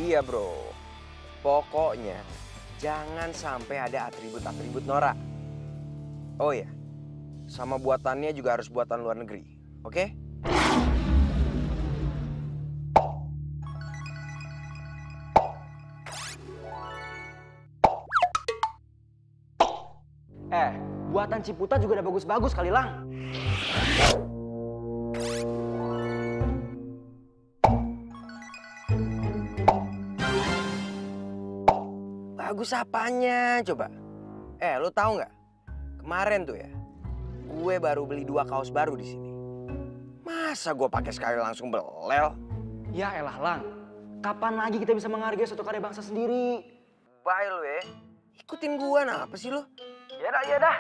Iya bro, pokoknya jangan sampai ada atribut-atribut norak. Oh ya, sama buatannya juga harus buatan luar negeri, oke? Buatan Ciputa juga udah bagus-bagus kali, Lang. Bagus apanya coba? Lu tahu nggak? Kemarin tuh ya, gue baru beli 2 kaos baru di sini. Masa gue pakai sekali langsung belel? Ya elah Lang, kapan lagi kita bisa menghargai suatu karya bangsa sendiri? Bye lu ya. Ikutin gue, nah apa sih lu? Ya dah.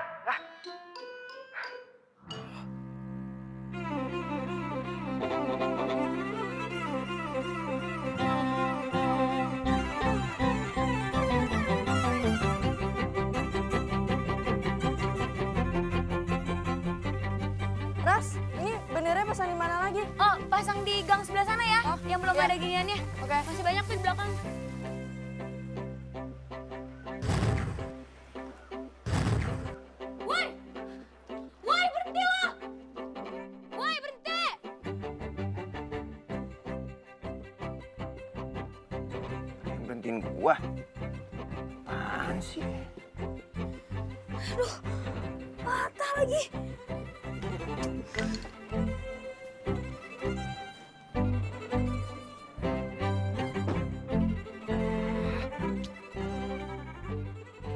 Ras, ini bendernya pasang di mana lagi? Oh, pasang di gang sebelah sana ya, yang belum ada giniannya. Oke. Masih banyak tuh di belakang. Woi! Woi, berhenti lo! Woi, berhenti! Yang berhentiin gue? Apaan sih? Aduh, patah lagi.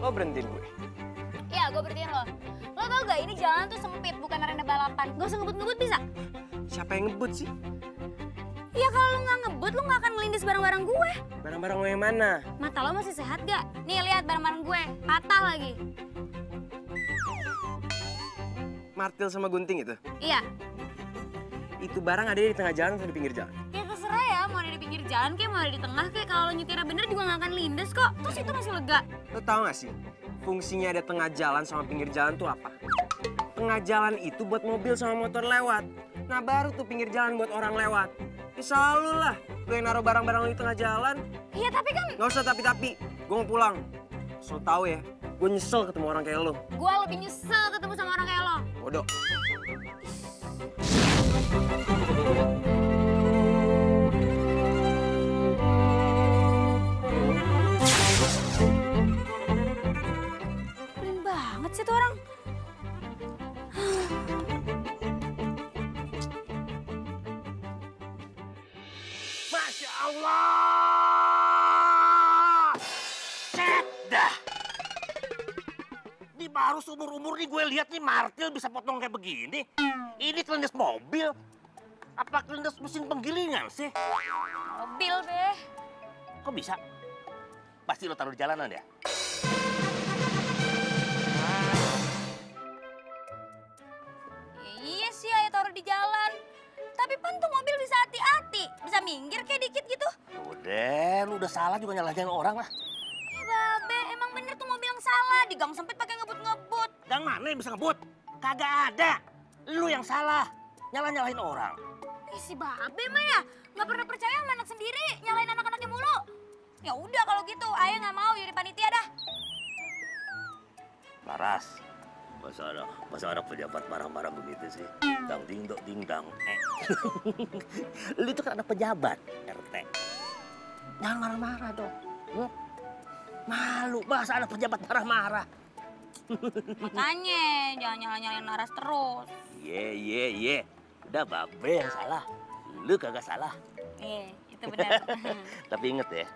Lo berhentiin gue? Ya, gue berhentiin lo. Lo tau gak, ini jalan tuh sempit, bukan arena balapan. Gak usah ngebut-ngebut bisa? Siapa yang ngebut sih? Ya kalau lo gak ngebut, lo gak akan ngelindes barang-barang gue. Barang-barang lo yang mana? Mata lo masih sehat gak? Nih, lihat barang-barang gue. Patah lagi. Martil sama gunting itu? Iya. Itu barang ada di tengah jalan atau di pinggir jalan? Ya terserah ya, mau ada di pinggir jalan kayak mau ada di tengah kayak kalau lo nyetirnya bener juga gak akan lindes kok. Terus itu masih lega. Lo tau gak sih, fungsinya ada tengah jalan sama pinggir jalan tuh apa? Tengah jalan itu buat mobil sama motor lewat. Nah baru tuh pinggir jalan buat orang lewat. Ya selalu lah, gue yang naruh barang-barang lo di tengah jalan. Iya tapi kan... Gak usah tapi-tapi, gue mau pulang. So tau ya, gue nyesel ketemu orang kayak lo. Gue lebih nyesel ketemu sama orang kayak lo. Bodoh. Pelin banget sih tuh orang. Masya Allah! Set dah! Ini baru seumur-umur nih gue lihat nih martil bisa potong kayak begini. Ini kelindes mobil. Apa kelindes mesin penggilingan sih? Mobil, Be. Kok bisa? Pasti lo taruh di jalanan ya? Ya, iya sih, ayo taruh di jalan. Tapi pan tuh mobil bisa hati-hati. Bisa minggir kayak dikit gitu. Udah, lu udah salah juga nyalahin orang lah. Ih, Babe, emang bener tuh mobil yang salah. Di gang sempit pakai ngebut-ngebut. Gang mana yang bisa ngebut? Kagak ada. Lu yang salah. Nyalahin orang. Ih, si Babe mah ya. Nggak pernah percaya sama anak sendiri. Nyalain anak-anaknya mulu. Ya udah kalau gitu, Ayah nggak mau jadi panitia dah. Laras, masa ada pejabat marah-marah begitu sih? Dang ding dok ding dang. Lu itu kan ada pejabat RT. Jangan marah-marah dong. Malu, masa ada pejabat marah-marah. Makanya jangan nyalain Laras terus. Ye. Udah Babe yang salah. Lu kagak salah. Itu benar. Tapi inget ya,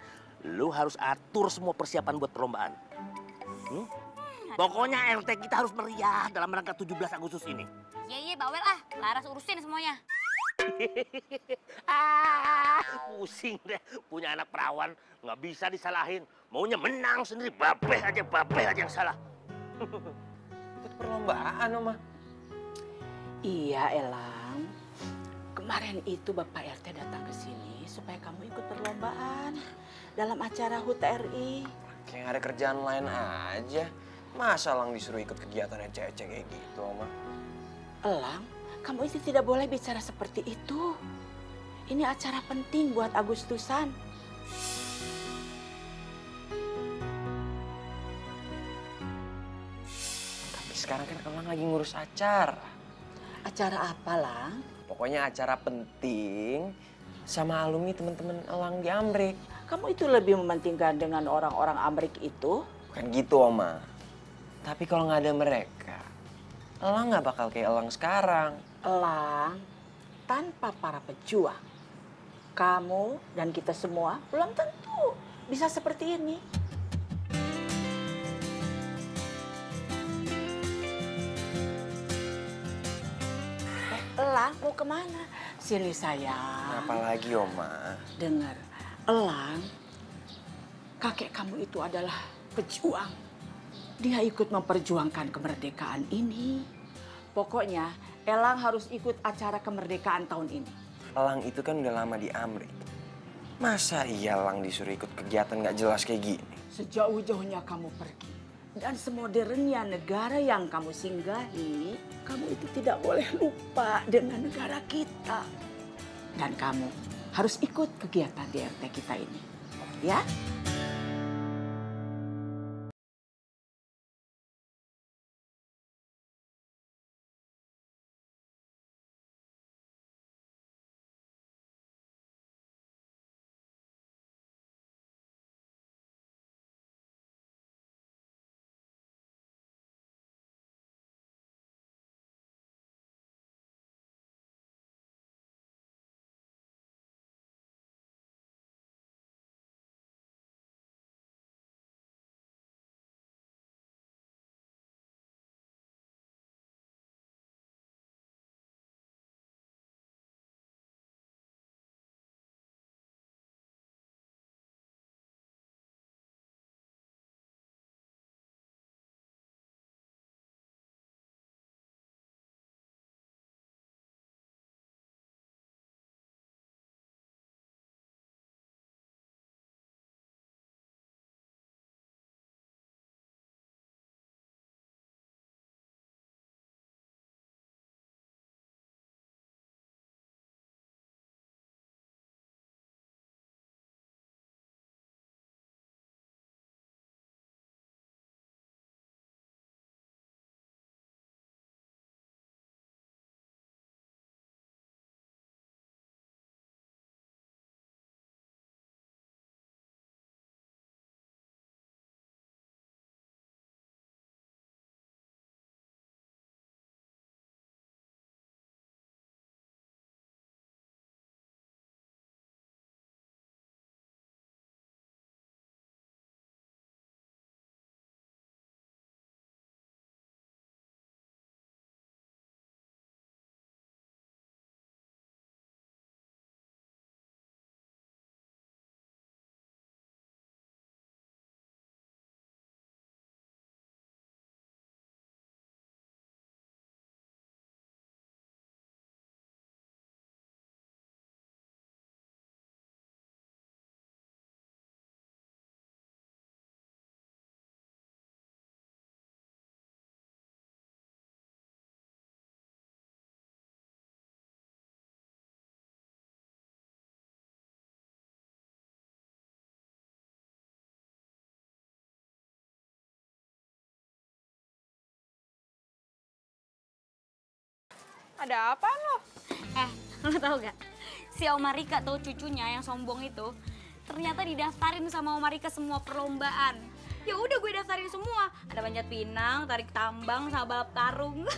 lu harus atur semua persiapan buat perlombaan. Pokoknya RT kita harus meriah dalam rangka 17 Agustus ini. Iya, bawel ah. Laras urusin semuanya. Pusing deh. Punya anak perawan, nggak bisa disalahin. Maunya menang sendiri, Babe aja yang salah. Ikut perlombaan, Oma. Iya, Elang. Kemarin itu Bapak RT datang ke sini supaya kamu ikut perlombaan dalam acara HUT RI. Kayak nggak ada kerjaan lain aja. Masa Lang disuruh ikut kegiatan ecek-ecek kayak gitu, Oma? Elang, kamu itu tidak boleh bicara seperti itu. Ini acara penting buat Agustusan. sekarang kan Elang lagi ngurus acara. Acara apa, Lang? Pokoknya acara penting sama alumni teman-teman Elang di Amrik. Kamu itu lebih mementingkan dengan orang-orang Amrik itu? Bukan gitu, Oma. Tapi kalau nggak ada mereka, Elang nggak bakal kayak Elang sekarang. Elang, tanpa para pejuang, kamu dan kita semua belum tentu bisa seperti ini. Elang mau kemana? Sini sayang. Apalagi, Oma? Dengar, Elang, kakek kamu itu adalah pejuang. Dia ikut memperjuangkan kemerdekaan ini. Pokoknya Elang harus ikut acara kemerdekaan tahun ini. Elang itu kan udah lama di Amrik. Masa iya Elang disuruh ikut kegiatan nggak jelas kayak gini? Sejauh-jauhnya kamu pergi dan semodernnya negara yang kamu singgahi, kamu itu tidak boleh lupa dengan negara kita. Dan kamu harus ikut kegiatan di RT kita ini, ya? Ada apaan lo? Lo tau gak? Si Oma Rika tuh cucunya yang sombong itu ternyata didaftarin sama Oma Rika semua perlombaan. Ya udah gue daftarin semua. Ada panjat pinang, tarik tambang, sama balap karung.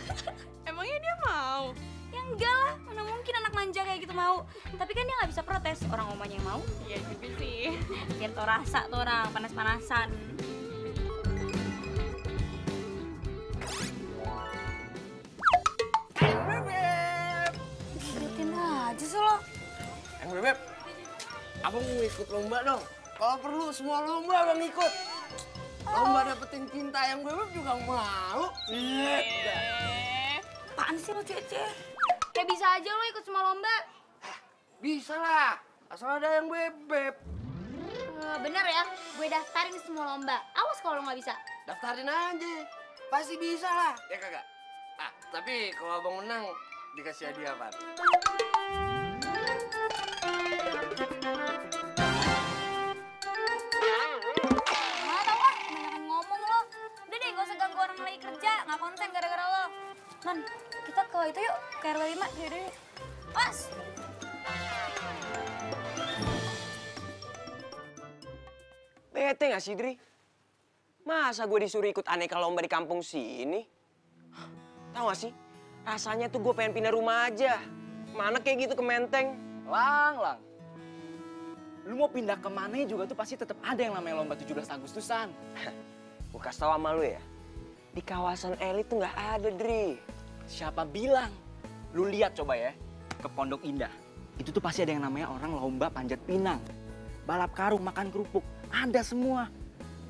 Emangnya dia mau? Ya enggak lah, mana mungkin anak manja kayak gitu mau. Tapi kan dia nggak bisa protes, orang omanya yang mau. Iya juga sih. Biar tau rasa tuh orang, panas-panasan. Liatin aja sih lo. Bebep, abang mau ikut lomba dong. Kalau perlu semua lomba abang ikut. Lomba dapetin cinta yang Bebep juga mau. Iya. Apaan sih lo Cece? Kayak bisa aja lo ikut semua lomba. Bisa lah, asal ada yang Bebep. Bener ya, gue daftarin semua lomba. Awas kalau lo nggak bisa. Daftarin aja, pasti bisa lah. Ya kagak? Tapi kalau abang menang, dikasih hadiah apa? Mana tau ah, kebanyakan ngomong lo. Udah deh, gak usah ganggu orang lagi kerja. Nggak konsen gara-gara Yaudah. Pas. Bete gak sih, Dri? Masa gue disuruh ikut aneka lomba di kampung sini? Tahu gak sih? Rasanya tuh gue pengen pindah rumah aja. Mana kayak gitu ke Menteng. Lang. Lu mau pindah kemana juga tuh pasti tetap ada yang namanya lomba 17 Agustusan. Gue kasih tau sama lu ya. Di kawasan elit tuh gak ada, Dri. Siapa bilang? Lu lihat coba ya, ke Pondok Indah. Itu tuh pasti ada yang namanya orang lomba panjat pinang. Balap karung, makan kerupuk, ada semua.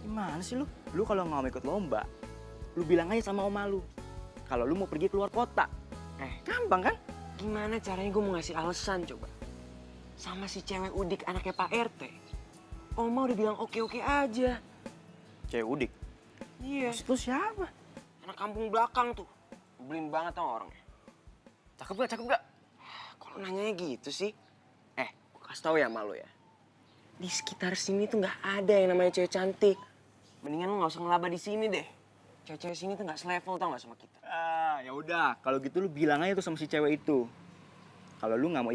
Gimana sih lu? Lu kalau nggak mau ikut lomba, lu bilang aja sama oma lu. Kalau lu mau pergi keluar kota. Gampang kan? Gimana caranya gue mau ngasih alasan coba? Sama si cewek udik anaknya Pak RT. Oma udah bilang oke-oke aja. Cewek udik? Iya. Maksud lu siapa? Anak kampung belakang tuh. Nyebelin banget sama orangnya. Cakep gak? Kalau nanyanya gitu sih. Gue kasih tau ya sama lu ya. Di sekitar sini tuh nggak ada yang namanya cewek cantik. Mendingan lu nggak usah ngelaba di sini deh. Cewek-cewek sini tuh nggak selevel tau nggak sama kita. Ya udah, kalau gitu lu bilang aja tuh sama si cewek itu. Kalau lu nggak mau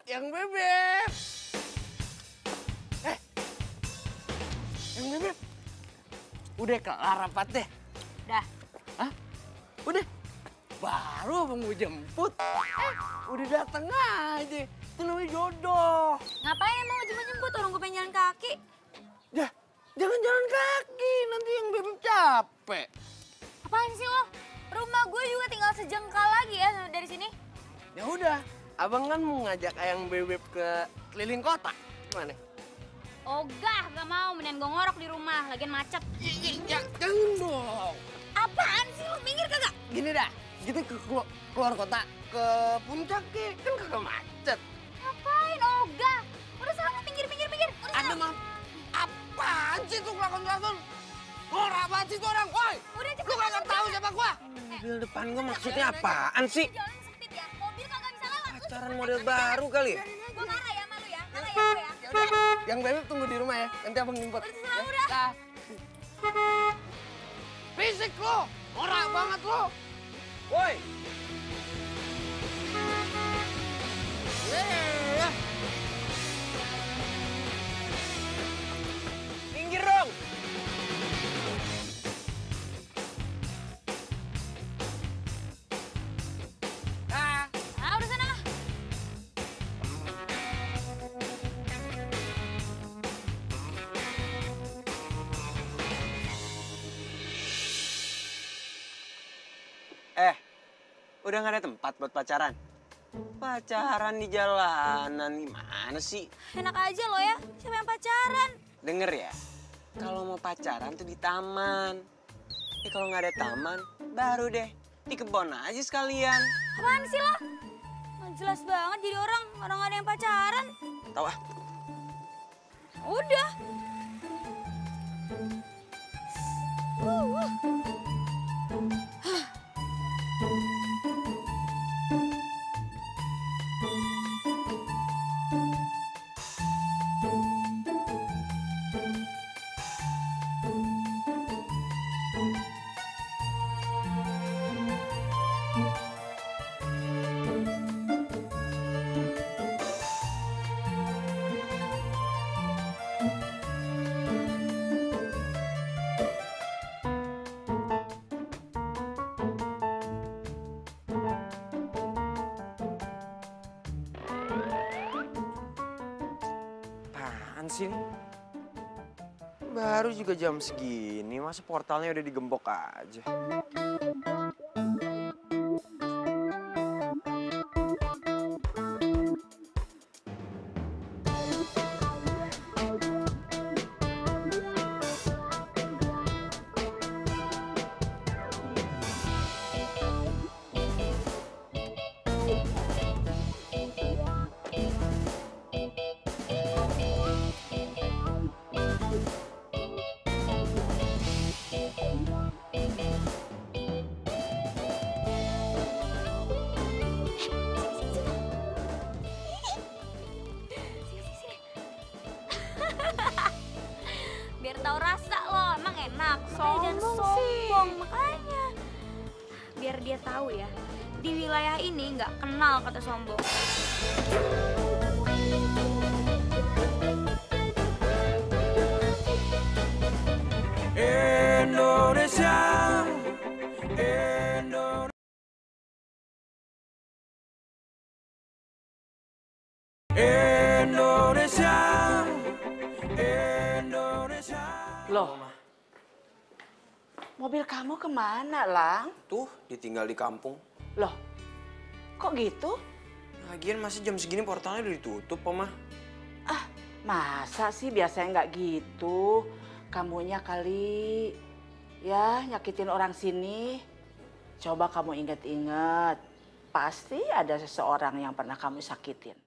Yang bebek. Yang bebek. Udah kelar rapat deh. Dah. Hah? Udah? Baru abang mau jemput. Udah dateng aja. Itu namanya jodoh. Ngapain emang jemput-jemput orang gue pengen jalan kaki? Dah, jangan jalan kaki. Nanti yang bebek capek. Apaan sih lo? Rumah gue juga tinggal sejengkal lagi ya dari sini. Ya udah, abang kan mau ngajak ayang bebek ke keliling kota. Gimana? Ogah, gak mau. Mendingan gue ngorok di rumah, lagian macet. Jangan dong. Apaan sih lo? Minggir kagak? Gini dah, kita keluar kota, ke puncak kan kagak macet. Ngapain? Ogah. Udah sana minggir. Udah Ada sana. mah, apaan sih tuh kelakon-kelakon? Norak banget sih tuh orang, woi. Udah cepet. Lu kagak tahu siapa gua? Mobil depan gua maksudnya apaan sih? Jalan sempit ya, mobil kagak bisa lewat. Pacaran model baru kali ya? Gue marah ya sama lu ya, marah ya gue ya. Yang bebek tunggu di rumah ya, nanti abang jemput. Udah. Fisik lo, norak banget lo. Woi. Minggir dong. Udah sana. Udah gak ada tempat buat pacaran? Pacaran di jalanan gimana sih? Enak aja lo ya, siapa yang pacaran? Denger ya, kalau mau pacaran tuh di taman. Kalau nggak ada taman, baru deh di kebun aja sekalian. Apaan sih lo? Nggak jelas banget jadi orang nggak ada yang pacaran. Tahu ah? Udah. Apaan sih ini? Baru juga jam segini, masa portalnya udah digembok aja. Biar tahu rasa lo, emang enak. Makanya jangan Sombong sih. sombong, makanya. Biar dia tahu ya, di wilayah ini nggak kenal kata sombong. Indonesia, Indonesia, Indonesia. Loh, mobil kamu kemana, Lang? Tuh, ditinggal di kampung. Loh, kok gitu? Lagian masih jam segini portalnya udah ditutup, Oma. Ah, masa sih biasanya nggak gitu? Kamunya kali ya nyakitin orang sini. Coba kamu ingat-ingat. Pasti ada seseorang yang pernah kamu sakitin.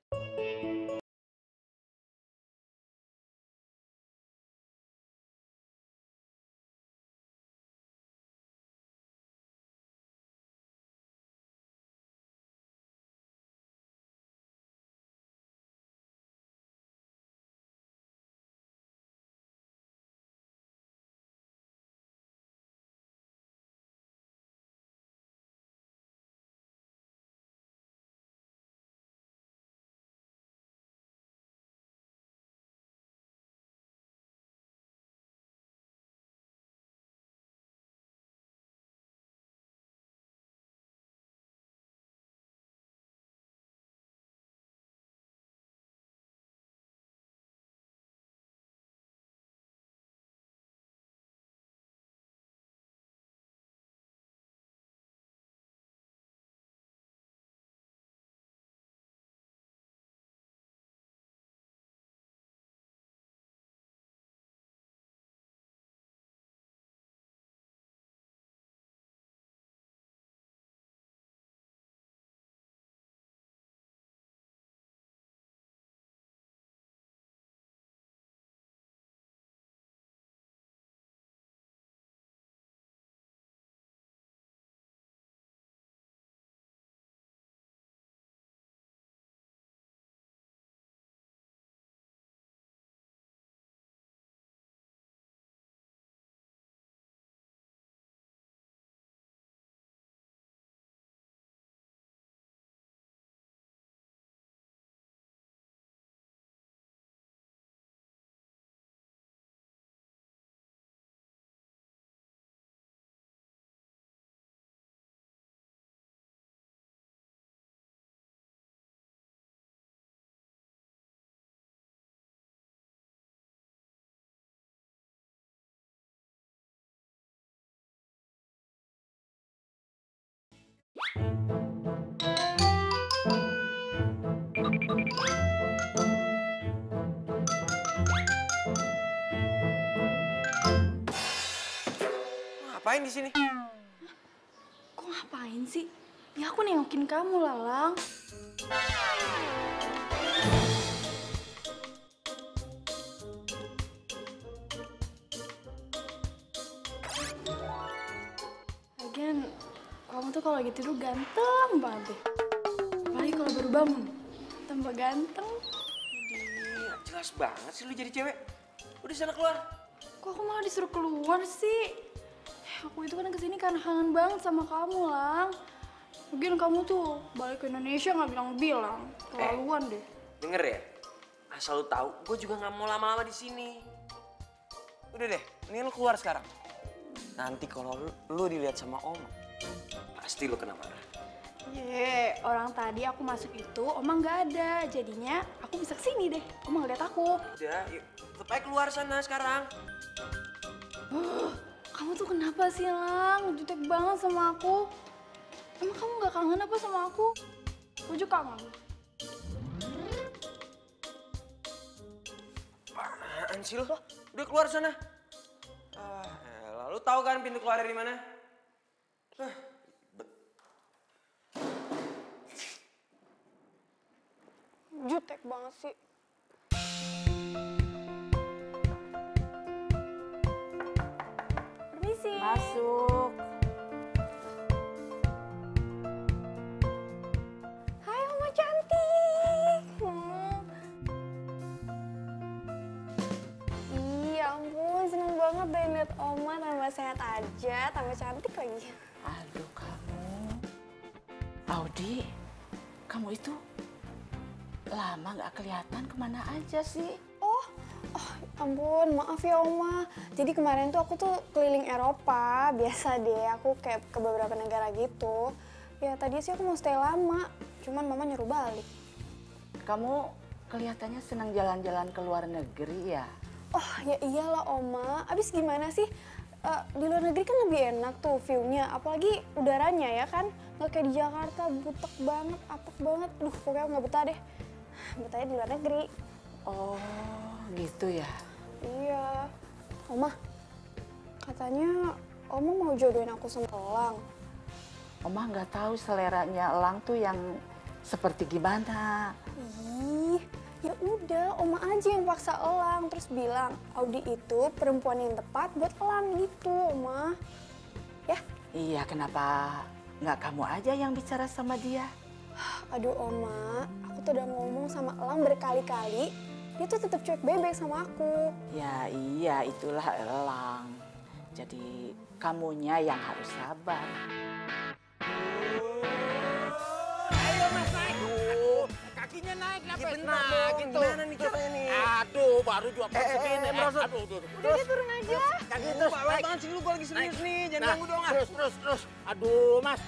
Ngapain di sini? Kok ngapain sih? Ya aku nengokin kamu, Lalang. Lagian, kamu tuh kalau lagi tidur ganteng banget deh. Apalagi kalau baru bangun, tambah ganteng. Jelas banget sih lu jadi cewek. Udah sana keluar. Kok aku malah disuruh keluar sih? Aku itu kan kesini karena kangen banget sama kamu, Lang. Mungkin kamu tuh balik ke Indonesia nggak bilang-bilang. Keterlaluan deh. Denger ya, asal lu tahu, gue juga nggak mau lama-lama di sini. Udah deh, mending lu keluar sekarang. Nanti kalau lu dilihat sama Om, pasti lu kena marah. Orang tadi aku masuk itu Oma nggak ada, jadinya aku bisa kesini deh. Oma ngeliat aku. Udah, yuk. Tetep aja keluar sana sekarang. Kamu tuh kenapa sih, Lang? Jutek banget sama aku. Emang kamu nggak kangen apa sama aku? Aku juga kangen. Apaan sih lo? Udah keluar sana. Lalu tahu kan pintu keluar dari mana? Jutek banget sih. Permisi. Masuk. Hai Oma cantik. Iya ampun, seneng banget deh liat Oma tambah sehat aja, tambah cantik lagi. Aduh kamu. Audi, kamu itu lama nggak kelihatan kemana aja sih? Oh, ampun, maaf ya Oma. Jadi kemarin tuh aku tuh keliling Eropa, biasa deh aku kayak ke beberapa negara gitu. Ya tadi sih aku mau stay lama, cuman Mama nyuruh balik. Kamu kelihatannya senang jalan-jalan ke luar negeri ya? Oh ya iyalah Oma, abis gimana sih? Di luar negeri kan lebih enak tuh view-nya, apalagi udaranya ya kan? Nggak kayak di Jakarta, butek banget, apek banget. Duh pokoknya nggak betah deh. Betahnya di luar negeri. Oh gitu ya? Iya. Oma, katanya Oma mau jodohin aku sama Elang. Oma nggak tahu seleranya Elang tuh yang seperti gimana. Ih, ya udah Oma aja yang paksa Elang terus bilang Audi itu perempuan yang tepat buat Elang gitu, Oma. Ya? Iya, kenapa nggak kamu aja yang bicara sama dia? Aduh Oma, aku tuh udah ngomong sama Elang berkali-kali, dia tuh tetap cuek bebek sama aku. Ya iya, itulah Elang. Jadi kamunya yang harus sabar. Ayo Mas naik. Aduh, kakinya naik kenapa? Ya bener dong, gimana nih caranya nih? Aduh, baru juga segini. Aduh. Udah dia turun aja. Kaki Terus, terus Pak, naik. banget sih lu, gua lagi serius nih, jangan Nah, ganggu dong ah. terus. Aduh, Mas.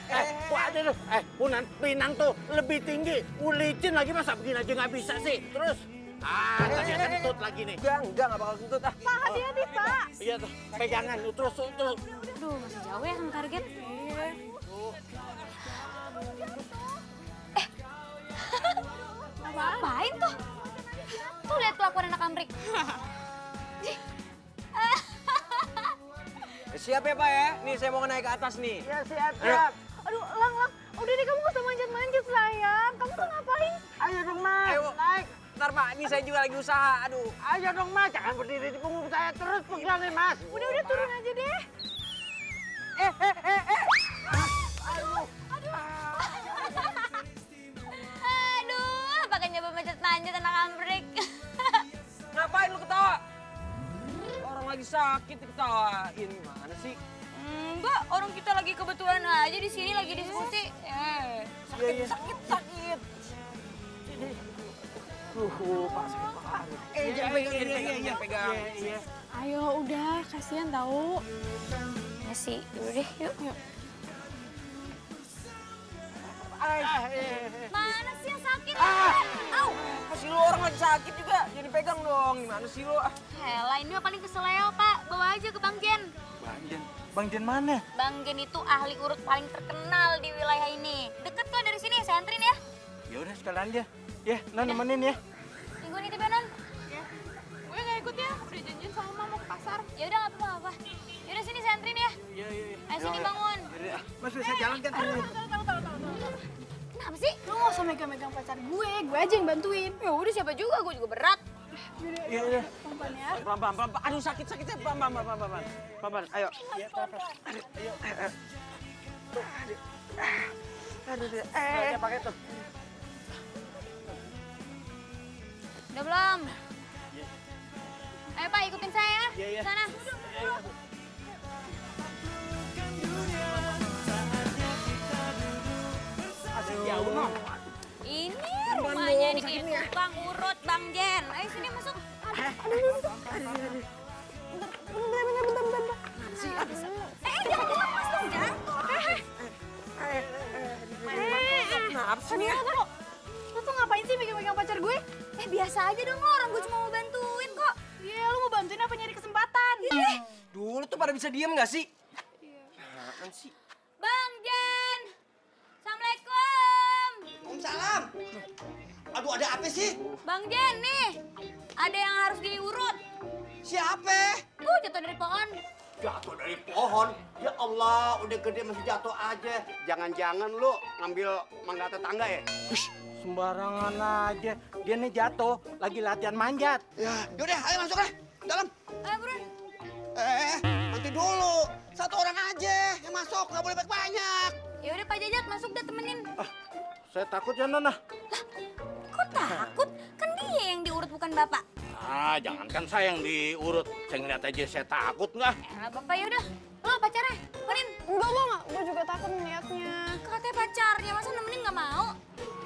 Tuh aja tuh. Punan Pinang tuh lebih tinggi. Licin lagi masa begini aja nggak bisa sih. Terus. Tadi kentut lagi nih. Enggak bakal kentut ah. Pak, hati-hati Pak. Iya tuh, pegangan. Terus. Aduh, masih jauh ya sama target. Ngapain tuh? Tuh lihat kelakuan anak Amrik. Siap ya Pak ya? Nih saya mau naik ke atas nih. Ya siap. Aduh, Lang. Udah deh kamu gak usah manjat-manjat sayang. Kamu tuh ngapain? Ayo dong Mas, Ayo. naik. Ntar Pak, ini saya juga lagi usaha. Aduh. Ayo dong Mas, jangan berdiri di punggung saya terus pegang nih Mas. Udah turun aja deh. Aduh, pakai nyoba manjat-manjat anak Amrik. Ngapain lu ketawa? Orang lagi sakit diketawain. Gimana sih? Enggak, orang kita lagi kebetulan aja di sini lagi diskusi. Sakit. Jangan pegang. Iya. Ayo udah, kasihan tahu. Ya sih, yaudah deh, yuk. Mana sih yang sakit? Au! Masih lu orang lagi sakit juga, jadi pegang dong. Gimana sih lu? Hela, ini mah paling keseleo, Pak. Bawa aja ke Bang Jen. Bang Jen mana? Bang Jen itu ahli urut paling terkenal di wilayah ini. Deket kok dari sini, saya anterin ya. Ya udah sekalian aja. Ya, Non nemenin ya. Minggu nitip ya, Non? Gue gak ikut ya, udah janjian sama Mama mau ke pasar. Ya udah nggak apa-apa. Yaudah sini saya anterin ya. Iya. Ayo sini bangun. Mas bisa jalan kan? Kenapa sih? Lo gak usah megang-megang pacar gue aja yang bantuin. Ya udah siapa juga, gue juga berat. Iya. Pelan ya. Pelan. Aduh sakit ya. Pelan. Ayo. Aduh. Pakai tuh. Udah belum? Ayo Pak, ikutin saya. Iya. Sana. Jauh, Non. Ini rumahnya di tukang urut Bang Jen. Ayo sini masuk. Jangan lepas dong, Jan. Tania, lo tuh ngapain sih megang-megang pacar gue? Biasa aja dong lo, orang gue cuma mau bantuin kok. Iya, lo mau bantuin apa nyari kesempatan? Dulu tuh pada bisa diem nggak sih? Apaan sih? Bang Jen, Assalamualaikum. Waalaikumsalam. Aduh, ada apa sih? Bang Jen nih, ada yang harus diurut. Siapa? Tuh jatuh dari pohon. Jatuh dari pohon? Ya Allah, udah gede masih jatuh aja. Jangan-jangan lu ngambil mangga tetangga ya? Sembarangan aja. Dia nih jatuh, lagi latihan manjat. Ya, yaudah, ayo masuk deh, dalam. Ayo buruan. Nanti dulu. Satu orang aja yang masuk, nggak boleh banyak. Ya udah Pak Jajat masuk deh temenin. Saya takut ya, Nona. Kok takut? Kan dia yang diurut bukan Bapak. Ah, jangankan saya yang diurut. Saya ngeliat aja saya takut nggak? Elah Bapak ya udah. Lo pacarnya, temenin. Enggak, gue juga takut ngeliatnya. Katanya pacarnya, masa nemenin nggak mau?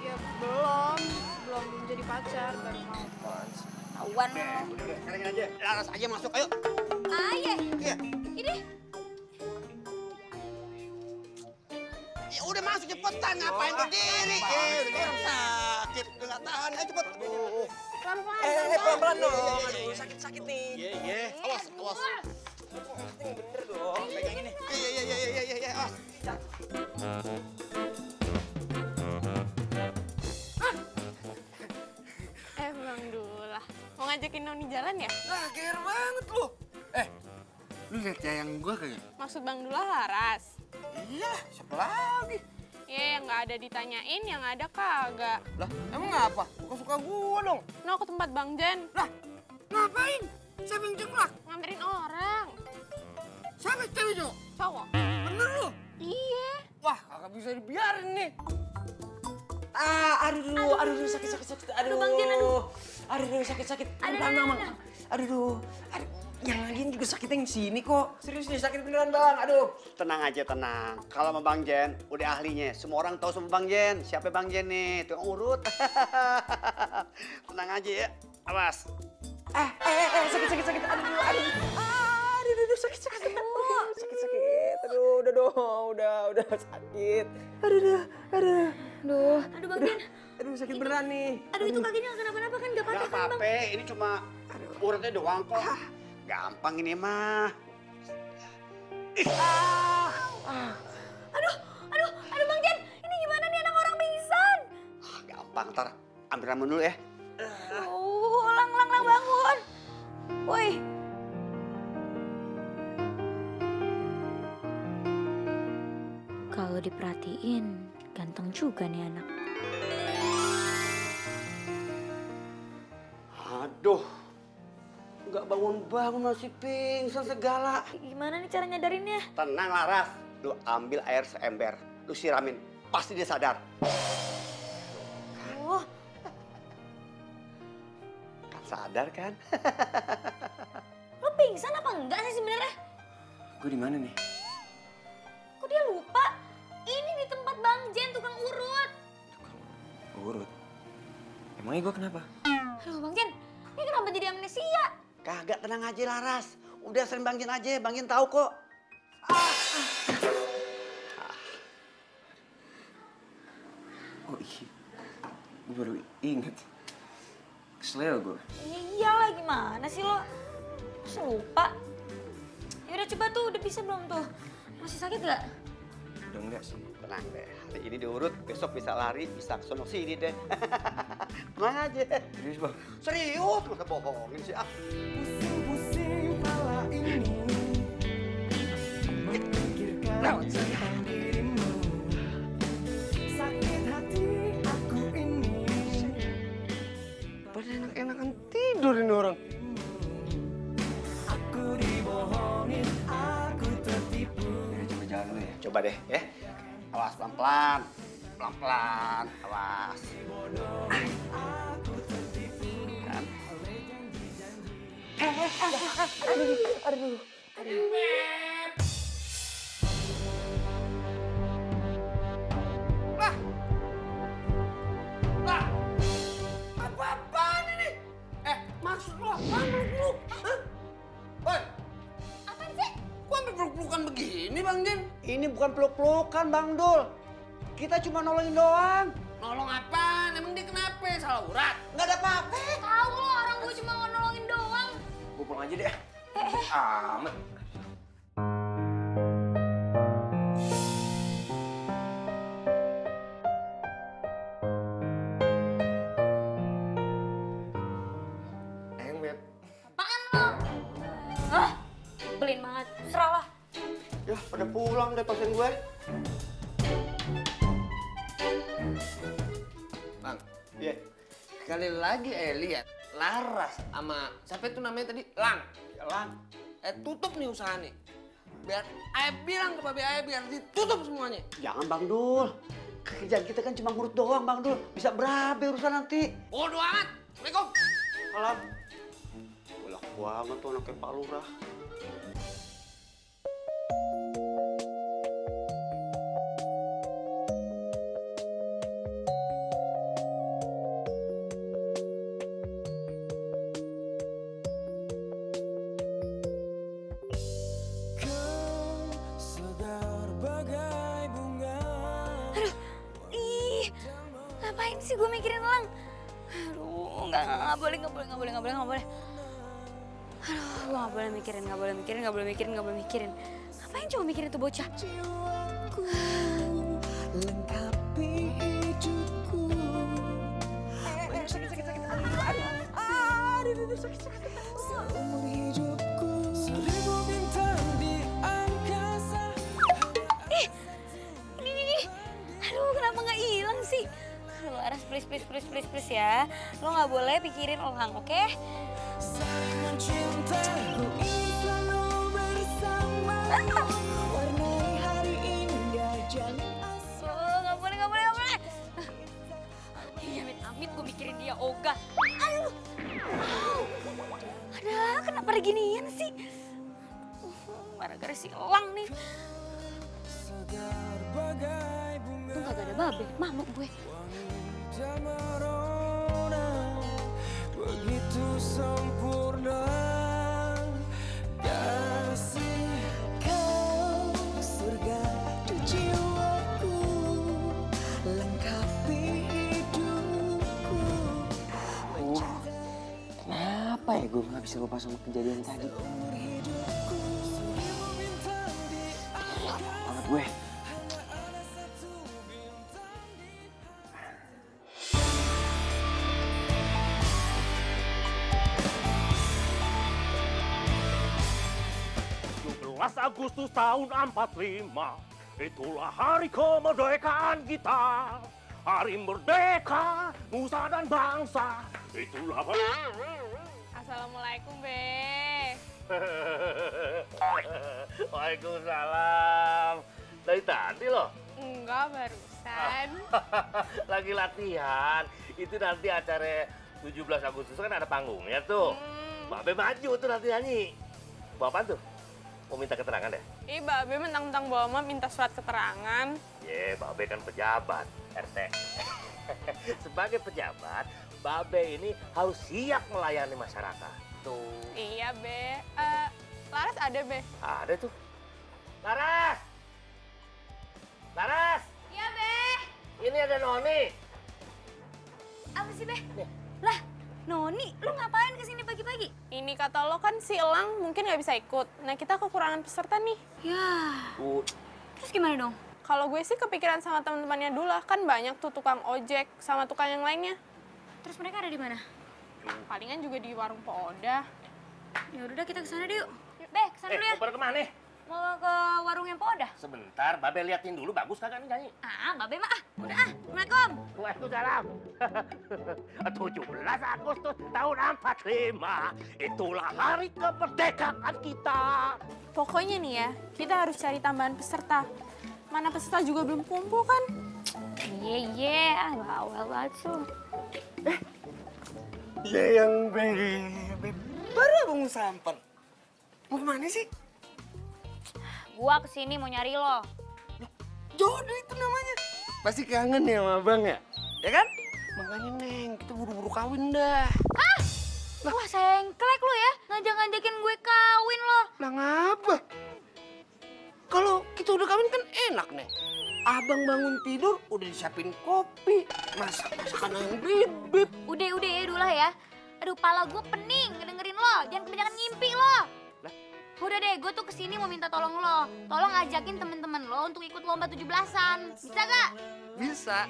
Ya belum jadi pacar, baru mau. Tawan lo. Udah, sekarang aja. Laras aja masuk, ayo. Ayo. Iya. Ini. Ya udah masuk cepetan, ngapain berdiri? Udah orang sakit, udah nggak tahan. Ayo cepet. Pelan-pelan. Pelan-pelan dong. Aduh, sakit-sakit nih. Iya. Awas. Bener dong. Pegang ini. Iya. Awas. Bang Dullah, mau ngajakin Noni jalan ya? Nah, geer banget lu. Lu lihat yang gua kagak? Maksud Bang Dullah Laras? Iya, siapa lagi? Iya, yang nggak ada ditanyain, yang ada kagak. Lah, emang apa? Suka gua dong. No, ke tempat Bang Jen. Lah, ngapain? Siapa yang jenglak? Nganterin orang. Siapa cewek cowok? Cowok. Bener lu? Iya. Wah, kagak bisa dibiarin nih. Aduh, sakit. Aduh, Bang Jen, aduh. Aduh, sakit. Aduh. Aduh, yang lagian juga sakitnya yang sini kok. Serius nih, sakit beneran bang. Aduh. Tenang aja, tenang. Kalau sama Bang Jen, udah ahlinya. Semua orang tahu sama Bang Jen. Siapa Bang Jen nih? Tukang urut. Tenang aja ya. Awas. Sakit. Aduh, sakit. Sakit. Aduh, udah sakit. Aduh, Bang Jen. aduh sakit beneran nih. Aduh itu kakinya nggak kenapa-napa kan? Nggak Gak patah kan Bang? apa-apa, ini cuma urutnya doang kok. Gampang ini mah. Aduh Bang Jen. Ini gimana nih anak orang pingsan? Gampang, ntar ambil ramuan dulu ya. Lang bangun. Woi. Kalau diperhatiin, ganteng juga nih anak. Aduh, nggak bangun-bangun masih pingsan segala. Gimana nih cara nyadarinnya? Tenang Laras, lu ambil air seember, lu siramin, pasti dia sadar. Oh, Sadar kan? lo pingsan apa enggak sih sebenarnya? Gue di mana nih? Kok dia lupa? Ini di tempat Bang Jen, tukang urut. Urut. Emangnya gue kenapa? Aduh Bang Jen, ini kenapa jadi amnesia? Kagak, tenang aja Laras. Udah sering Bang Jen aja, Bang Jen tahu kok. Oh iya, gue baru inget. Kesel gue. Iyalah gimana sih lo? Masa lupa? Yaudah coba tuh, udah bisa belum tuh? Masih sakit gak? Udah enggak sih. Tenang deh, hari ini diurut, besok bisa lari, bisa kesana sini deh. Tenang aja. Serius bang? Serius, masa bohongin sih ah. Pusing kepala ini memikirkan tentang dirimu. Sakit hati aku ini. Pada enak-enakan tidur ini orang. Aku dibohongin, aku tertipu. Ya, coba jalan dulu ya. Coba deh ya. Awas pelan-pelan. Pelan-pelan, awas. Kan? Aduh. Lah! Apa-apaan ini? Maksud lo apaan peluk-peluk? Hah? Woi, Apaan sih? kok sampai peluk-pelukan begini Bang Jen? Ini bukan peluk-pelukan Bang Dul. Kita cuma nolongin doang. Laura? Nggak ada apa-apa. Tahu lo, orang gue cuma mau nolongin doang. Gue pulang aja deh. Amat. Beb. Apaan lo? Ah, belin banget. Serah lah. Ya, pada pulang deh pasien gue. Bang, iya. Sekali lagi lihat Laras sama siapa itu namanya tadi? Lang. Ya, Lang. Tutup nih usaha nih. Biar bilang ke babe biar ditutup semuanya. Jangan Bang Dul. Kerjaan kita kan cuma ngurut doang Bang Dul. Bisa berabe urusan nanti. Bodoh amat. Assalamualaikum. Malam. Bolak banget tuh anaknya Pak Lurah. Ngapain sih gue mikirin Lang? Aduh, nggak boleh. Aduh, gue nggak boleh mikirin. Ngapain cuma mikirin tuh bocah? Lengkapi hidupku. Seumur hidupku. 1000 bintang di angkasa. Ini. Aduh, kenapa nggak hilang sih? Aduh, Laras, please ya. Lo nggak boleh pikirin Lang, oke? Saling mencinta, ku ingin selalu bersamamu. Warnai hari indah jalan asal. Oh, nggak boleh. Amit gue mikirin dia ogah. Aduh. Aduh, kenapa beginian sih? Gara-gara si Lang nih. Segar bagai bunga. Tuh kagak ada babe, mamuk gue. Wanita merona, begitu sempurna. Kasih kau surga di jiwaku. Lengkapi hidupku. Kenapa ya gue nggak bisa lupa sama kejadian tadi? Seumur hidupku. 1000 bintang di Banget gue. Agustus tahun 45, itulah hari kemerdekaan kita. Hari merdeka, nusa dan bangsa, itulah... Assalamualaikum, Be. Waalaikumsalam. Dari tadi loh? Enggak, barusan. Lagi latihan. Itu nanti acara 17 Agustus kan ada panggungnya tuh. Babe maju tuh nanti nyanyi. Bawa apaan tuh? Mau minta keterangan deh? Ih, Babe mentang-mentang bawa mah minta surat keterangan. Babe kan pejabat, RT. Sebagai pejabat, Babe ini harus siap melayani masyarakat. Tuh. Iya, Be. Laras ada, Be? Ada tuh. Laras! Laras! Iya, Be. Ini ada Noni. Apa sih, Be? Nih. Lah, Noni, lu ngapain kesini pagi-pagi? Ini kata lo kan si Elang mungkin nggak bisa ikut. Nah, kita kekurangan peserta nih. Ya. Terus gimana dong? Kalau gue sih kepikiran sama teman-temannya Dula, kan banyak tuh tukang ojek sama tukang yang lainnya. Terus mereka ada di mana? Palingan juga di warung Poda. Ya udah kita kesana deh yuk. Be, kesana dulu ya. Mau pada kemana? Mau ke warung yang Poda. Sebentar, Babe liatin dulu bagus kagak nih nyanyi. Babe mah udah Assalamualaikum. Waalaikumsalam. 17 Agustus tahun 45, itulah hari kemerdekaan kita. Pokoknya nih ya, kita harus cari tambahan peserta. Mana peserta juga belum kumpul kan? Iya, bawel banget tuh. Ya yang Beb. Baru abang samper. Mau kemana sih? Gua kesini mau nyari lo. Jodoh itu namanya. Pasti kangen ya sama abang ya? Ya kan? Makanya Neng, kita buru-buru kawin dah. Wah, sengklek lo ya. Ngajak-ngajakin gue kawin lo. Lah ngapa? Kalau kita udah kawin kan enak, Neng. Abang bangun tidur udah disiapin kopi, masakan yang bib. Udah ya dulu lah ya. Aduh, pala gue pening ngedengerin lo. Jangan kebanyakan ngimpi lo. Udah deh, gue tuh kesini mau minta tolong lo. Tolong ajakin temen-temen lo untuk ikut lomba 17-an. Bisa gak? Bisa.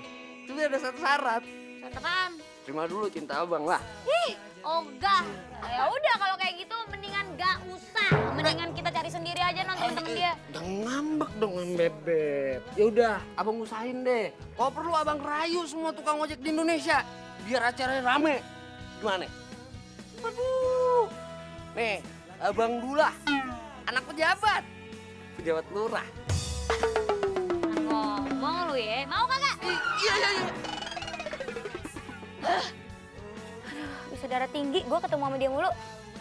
Tapi ada satu syarat. Syarat apaan? Terima dulu cinta abang lah. Ih, ogah. Ya udah kalau kayak gitu mendingan gak usah. Mendingan kita cari sendiri aja nonton temen dia. Udah ngambek dong Bebek. Ya udah, abang usahain deh. Kalau perlu abang rayu semua tukang ojek di Indonesia biar acaranya rame. Gimana? Waduh. Nih, abang Dula, anak pejabat lurah. Ngomong lu ya, mau kagak? Iya. Bisa darah tinggi, gue ketemu sama dia mulu.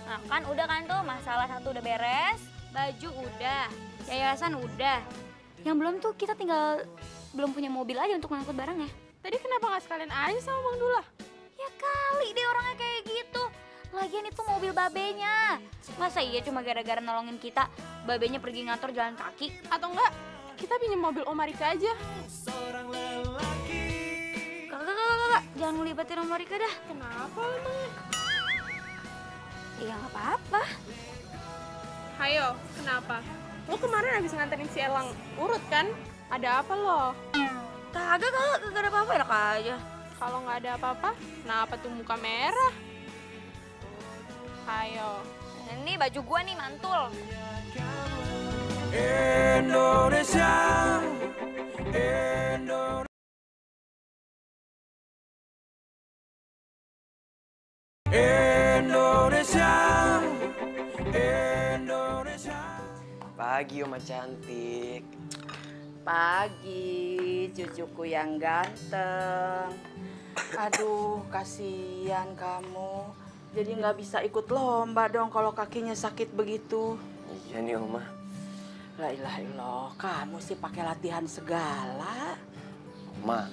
Nah kan udah kan tuh, masalah satu udah beres, baju udah, yayasan udah. Yang belum tuh kita tinggal belum punya mobil aja untuk ngangkut barangnya. Tadi kenapa nggak sekalian aja sama Bang Dula? Ya kali deh orangnya kayak gitu. Lagian itu mobil babenya. Masa iya cuma gara-gara nolongin kita, babenya pergi ngantor jalan kaki? Atau enggak, kita pinjam mobil Om Marika aja. Kakak, jangan ngelibatin Om Marika dah. Kenapa emangnya? Iya nggak apa-apa. Hayo, kenapa? Lo kemarin habis nganterin si Elang urut kan? Ada apa lo? Kagak ada apa-apa, enak aja. Kalau nggak ada apa-apa, kenapa tuh muka merah? Hayo. Ini baju gua nih mantul. Indonesia. Pagi Oma cantik. Pagi, cucuku yang ganteng. Aduh, kasihan kamu. Jadi nggak bisa ikut lomba dong kalau kakinya sakit begitu. Iya nih Oma. La ilaha illallah, kamu sih pakai latihan segala. Oma,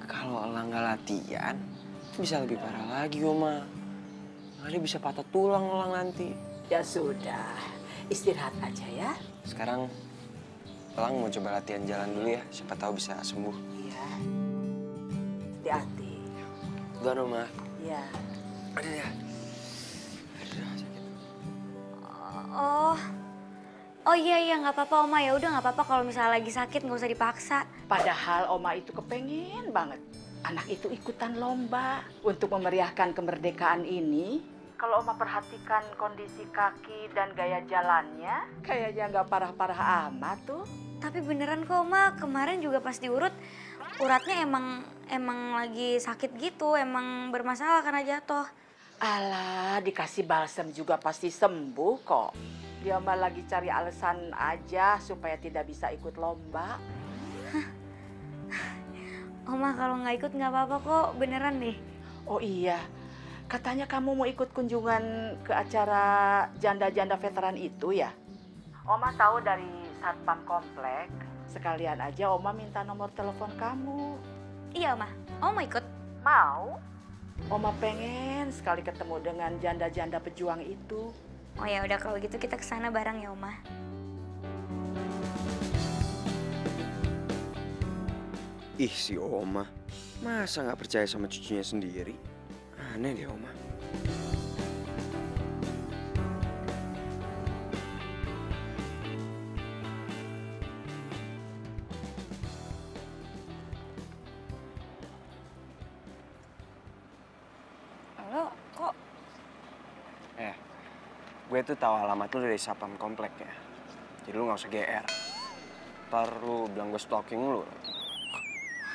kalau Elang nggak latihan, bisa lebih parah lagi Oma. Nanti bisa patah tulang Elang nanti. Ya sudah, istirahat aja ya. Sekarang Elang mau coba latihan jalan dulu ya, siapa tahu bisa sembuh. Iya. Hati-hati. Udah Oma. Iya. Aduh ya. Aduh sakit. Oh iya nggak apa-apa Oma, ya udah nggak apa-apa kalau misalnya lagi sakit nggak usah dipaksa. Padahal Oma itu kepengen banget anak itu ikutan lomba untuk memeriahkan kemerdekaan ini. Kalau Oma perhatikan kondisi kaki dan gaya jalannya, kayaknya nggak parah-parah amat tuh. Tapi beneran kok Oma, kemarin juga pas diurut, uratnya emang lagi sakit gitu, emang bermasalah karena jatuh. Alah, dikasih balsam juga pasti sembuh kok. Dia mah lagi cari alasan aja supaya tidak bisa ikut lomba. Oma kalau nggak ikut nggak apa-apa kok, beneran deh. Oh iya, katanya kamu mau ikut kunjungan ke acara janda-janda veteran itu ya? Oma tahu dari Satpam Komplek, sekalian aja Oma minta nomor telepon kamu. Iya Oma, Oma mau ikut? Mau? Oma pengen sekali ketemu dengan janda-janda pejuang itu. Oh ya udah kalau gitu kita kesana bareng ya Oma. Ih si Oma, masa nggak percaya sama cucunya sendiri? Aneh deh Oma. Halo, kok? Gue tuh tahu alamat lu dari Satpam Komplek ya. Jadi lu nggak usah GR. Ntar lu bilang gue stalking lu.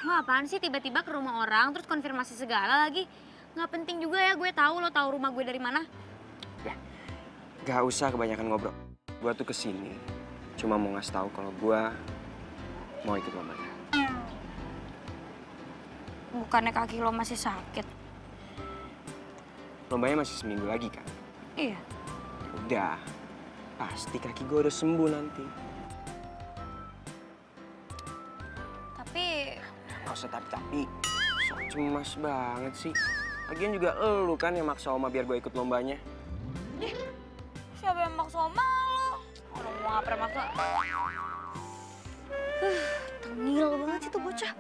Lo apaan sih tiba-tiba ke rumah orang terus konfirmasi segala lagi? Nggak penting juga ya gue tahu lo tahu rumah gue dari mana. Ya, gak usah kebanyakan ngobrol. Gue tuh kesini cuma mau ngasih tahu kalau gue mau ikut lombanya. Bukannya kaki lo masih sakit? Lombanya masih seminggu lagi kan? Iya. Udah, pasti kaki gue udah sembuh nanti. Tapi... Gak usah tapi-tapi, sok cemas banget sih. Lagian juga elu kan yang maksa Oma biar gue ikut lombanya. Siapa yang maksa Oma lo? Orang mau gak pernah maksa. Tengil banget sih tuh bocah.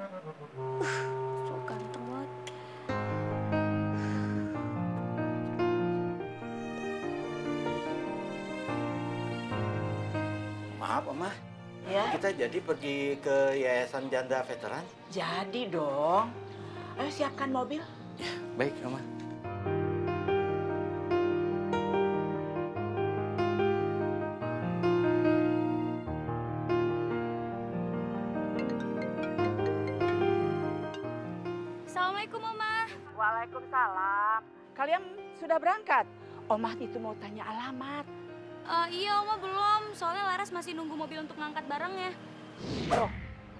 So ganteng banget. Maaf, Oma. Ya, Kita jadi pergi ke Yayasan Janda Veteran? jadi dong. Ayo siapkan mobil. Baik, Oma. Assalamualaikum Oma. Waalaikumsalam. Kalian sudah berangkat? Omah itu mau tanya alamat. Iya Oma belum, soalnya Laras masih nunggu mobil untuk ngangkat barangnya. Loh,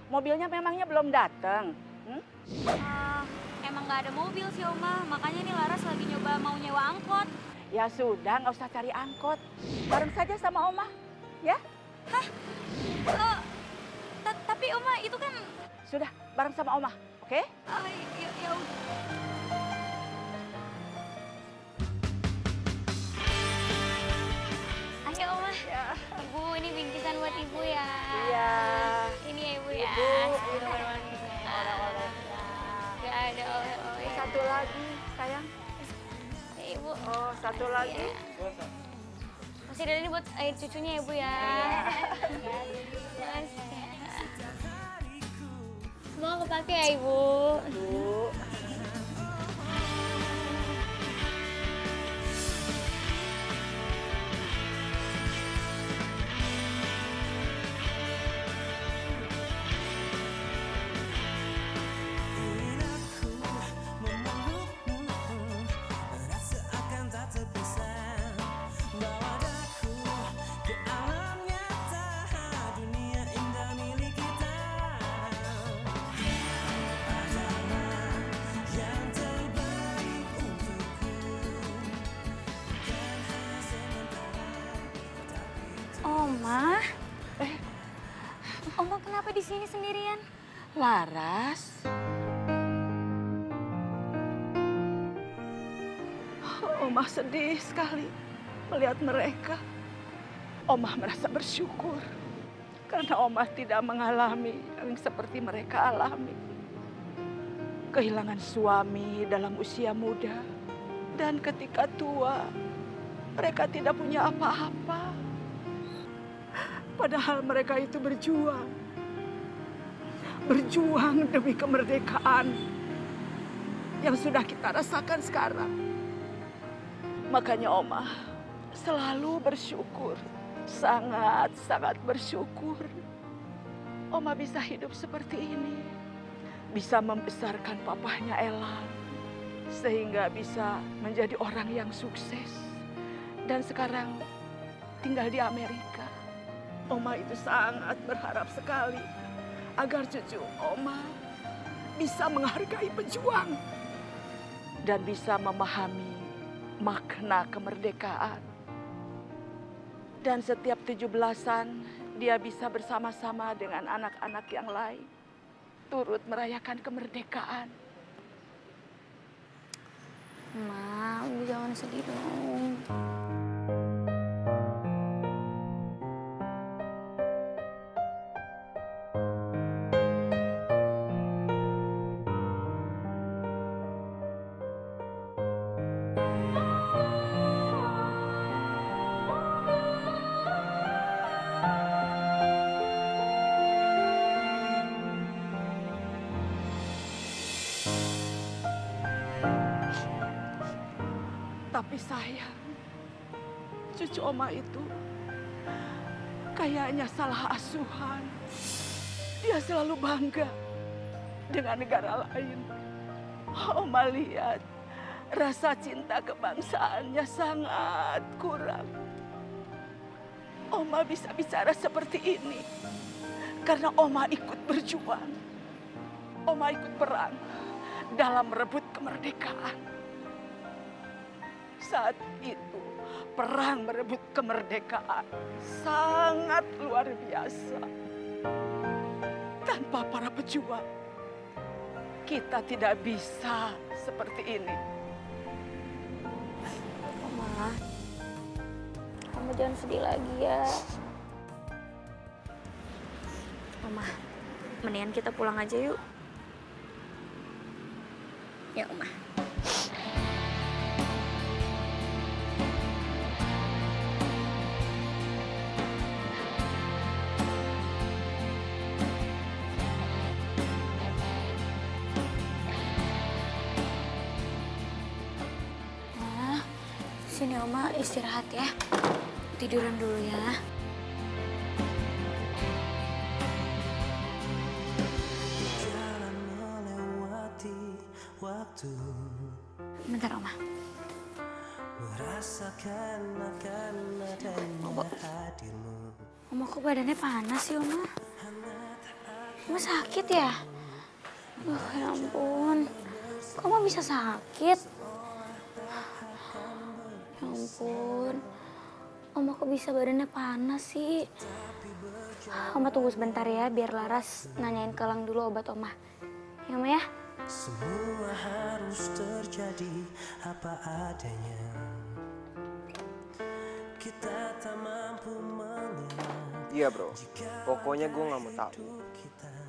mobilnya memangnya belum datang? Emang nggak ada mobil sih Oma, makanya nih Laras lagi nyoba mau nyewa angkot. Ya sudah, nggak usah cari angkot. Bareng saja sama Oma, ya? Hah? Tapi Oma itu kan... Sudah, bareng sama Oma, oke? Ya udah. Ayo Oma, Ibu ini bingkisan buat Ibu ya. Iya. Ini ya Ibu ya. Ibu, oleh-oleh. Gak ada oleh-oleh. Satu lagi, sayang. Ya Ibu. Oh, satu lagi. Masih ada ini buat air cucunya ya Bu ya. Semua kepake ya Ibu. Oma, Oma kenapa di sini sendirian? Laras. Oma sedih sekali melihat mereka. Oma merasa bersyukur karena Oma tidak mengalami yang seperti mereka alami. Kehilangan suami dalam usia muda dan ketika tua mereka tidak punya apa-apa. Padahal mereka itu berjuang. Berjuang demi kemerdekaan yang sudah kita rasakan sekarang. Makanya Oma selalu bersyukur, sangat-sangat bersyukur. Oma bisa hidup seperti ini, bisa membesarkan papahnya Elang, sehingga bisa menjadi orang yang sukses. Dan sekarang tinggal di Amerika. Oma itu sangat berharap sekali agar cucu Oma bisa menghargai pejuang dan bisa memahami makna kemerdekaan. Dan setiap 17-an dia bisa bersama-sama dengan anak-anak yang lain turut merayakan kemerdekaan. Ma, udah jangan sedih dong. Tapi sayang, cucu Oma itu kayaknya salah asuhan. Dia selalu bangga dengan negara lain. Oma lihat rasa cinta kebangsaannya sangat kurang. Oma bisa bicara seperti ini karena Oma ikut berjuang. Oma ikut perang dalam merebut kemerdekaan. Saat itu, perang merebut kemerdekaan sangat luar biasa. Tanpa para pejuang, kita tidak bisa seperti ini. Oma, Oma jangan sedih lagi ya. Oma, Mendingan kita pulang aja yuk. Ya, Oma. Nah, sini Oma istirahat ya. Tiduran dulu ya. Bentar, Oma. Oma, kok badannya panas sih, Oma? Oma sakit ya? Ya ampun. Kok Oma bisa sakit? Ya ampun. Oma kok bisa badannya panas sih? Oma tunggu sebentar ya, biar Laras nanyain ke Lang dulu obat Oma. Ya, Oma ya? Semua harus terjadi apa adanya. Kita tak mampu mengingat. Iya bro, pokoknya gue nggak mau tahu.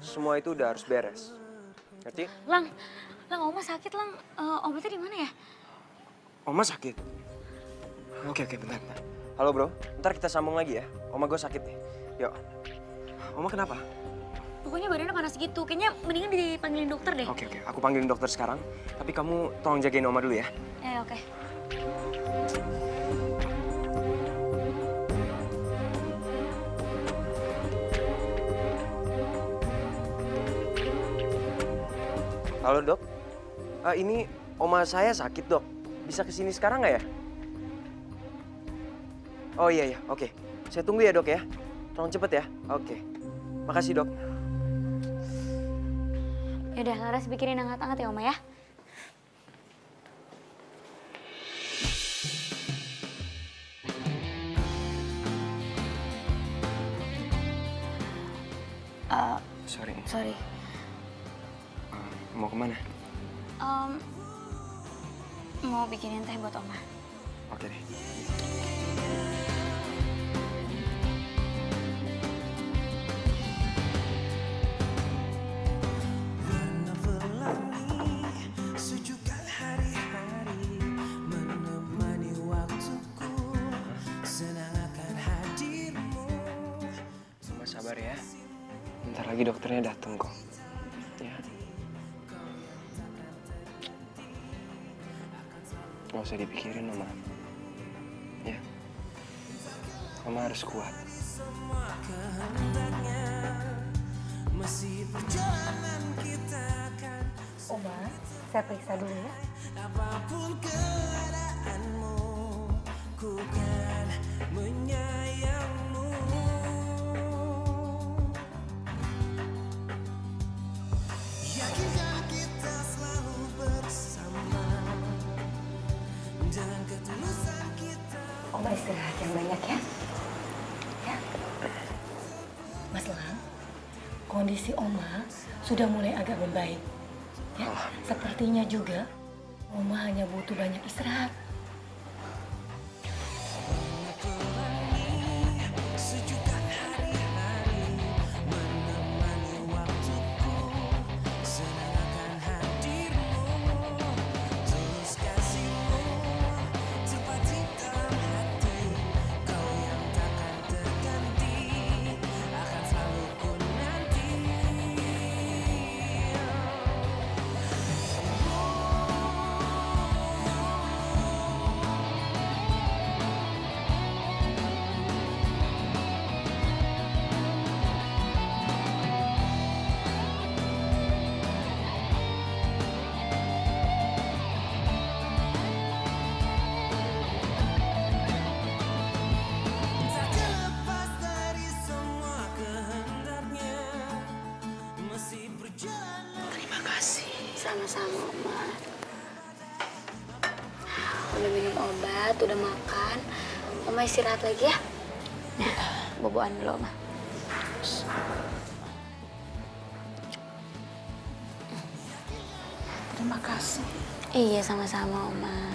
Semua itu udah harus beres. Ngerti? Lang, Oma sakit, Lang. Obatnya di mana ya? Oma sakit? Oke, bentar. Halo bro, ntar kita sambung lagi ya. Oma gue sakit nih. Yuk. Oma kenapa? Pokoknya badannya panas gitu. Kayaknya mendingan dipanggilin dokter deh. Oke, aku panggilin dokter sekarang. Tapi kamu tolong jagain Oma dulu ya. Oke. Halo dok, ini Oma saya sakit dok. Bisa kesini sekarang nggak ya? Oh iya, oke. Saya tunggu ya dok ya. Tolong cepet ya. Oke. Makasih dok. Yaudah, Laras bikinin hangat-hangat ya, Oma ya. Sorry. Mau kemana? Mau bikinin teh buat Oma. Oke deh. Sabar ya, bentar lagi dokternya datang kok. Ya. Gak usah dipikirin, Oma. Ya. Oma harus kuat. Oma, saya periksa dulu ya. Apapun keadaanmu, ku kan menyayangmu. Yakinkan kita selalu bersama dengan ketulusan kita. Oma istirahat yang banyak ya. Ya. Mas Lang, kondisi Oma sudah mulai agak membaik. Ya, sepertinya juga Oma hanya butuh banyak istirahat. Sama-sama, Oma. Udah minum obat, udah makan. Oma istirahat lagi ya. Boboan dulu, Oma. Terima kasih. Iya, sama-sama, Oma.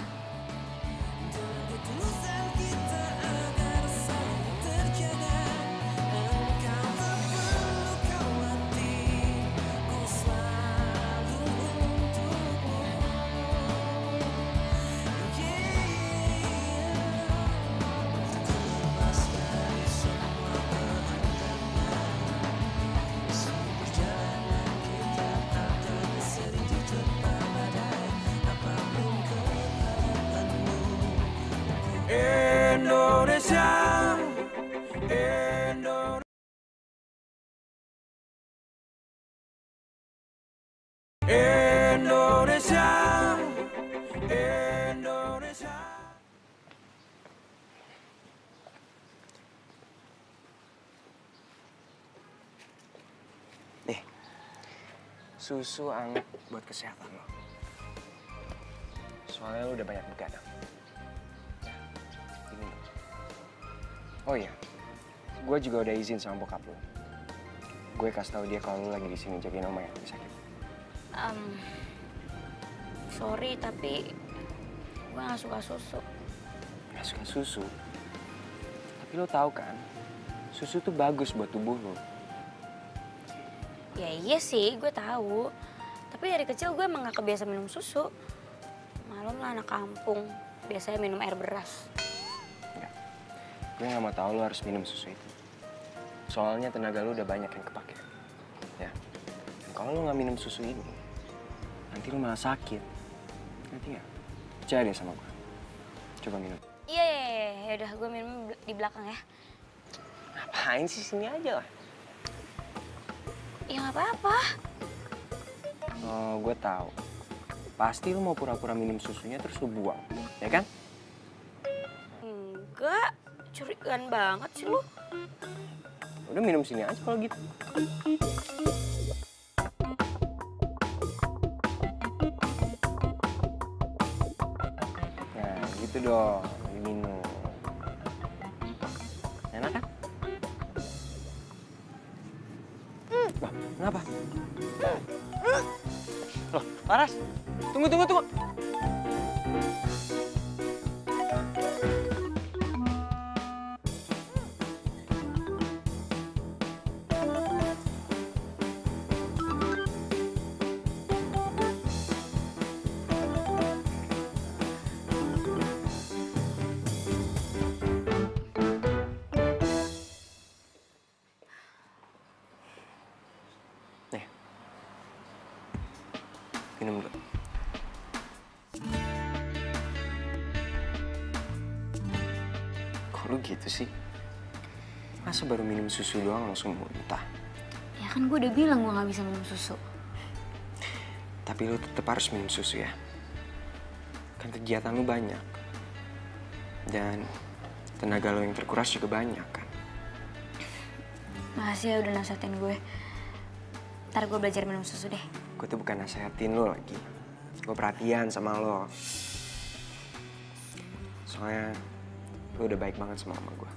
susu anget buat kesehatan lo. Soalnya lo udah banyak begadang. Nah, ini lo. Oh iya, gue juga udah izin sama bokap lo. Gue kasih tahu dia kalau lo lagi di sini jagain Oma yang lagi sakit. Sorry, tapi gue gak suka susu. Gak suka susu? Tapi lo tahu kan, susu tuh bagus buat tubuh lo. Ya iya sih, gue tahu. Tapi dari kecil gue emang gak kebiasa minum susu. Malum lah anak kampung, biasanya minum air beras. Enggak, gue gak mau tahu lo harus minum susu itu. Soalnya tenaga lo udah banyak yang kepake. Ya, kalau lo gak minum susu ini, nanti lo malah sakit. Ngerti gak? Percaya deh sama gue. Coba minum. Iya, yaudah gue minum di belakang ya. Ngapain sih, sini aja lah. Ya nggak apa-apa. Oh, gue tahu. Pasti lo mau pura-pura minum susunya terus lo buang, ya kan? Enggak, curigaan banget sih lo. Udah minum sini aja kalau gitu. Nah, gitu dong, minum. Enak kan? Wah, kenapa? Loh, Laras, tunggu. Nih, minum dulu. Kok lu gitu sih? Masa baru minum susu doang langsung muntah? Ya kan gue udah bilang gue gak bisa minum susu. Tapi lu tetap harus minum susu ya. Kan kegiatan lu banyak. Dan tenaga lu yang terkuras juga banyak kan. Makasih ya udah nasihatin gue. Ntar gue belajar minum susu deh. Gue tuh bukan nasihatin lo lagi. Gue perhatian sama lo. Soalnya lo udah baik banget sama mama gue.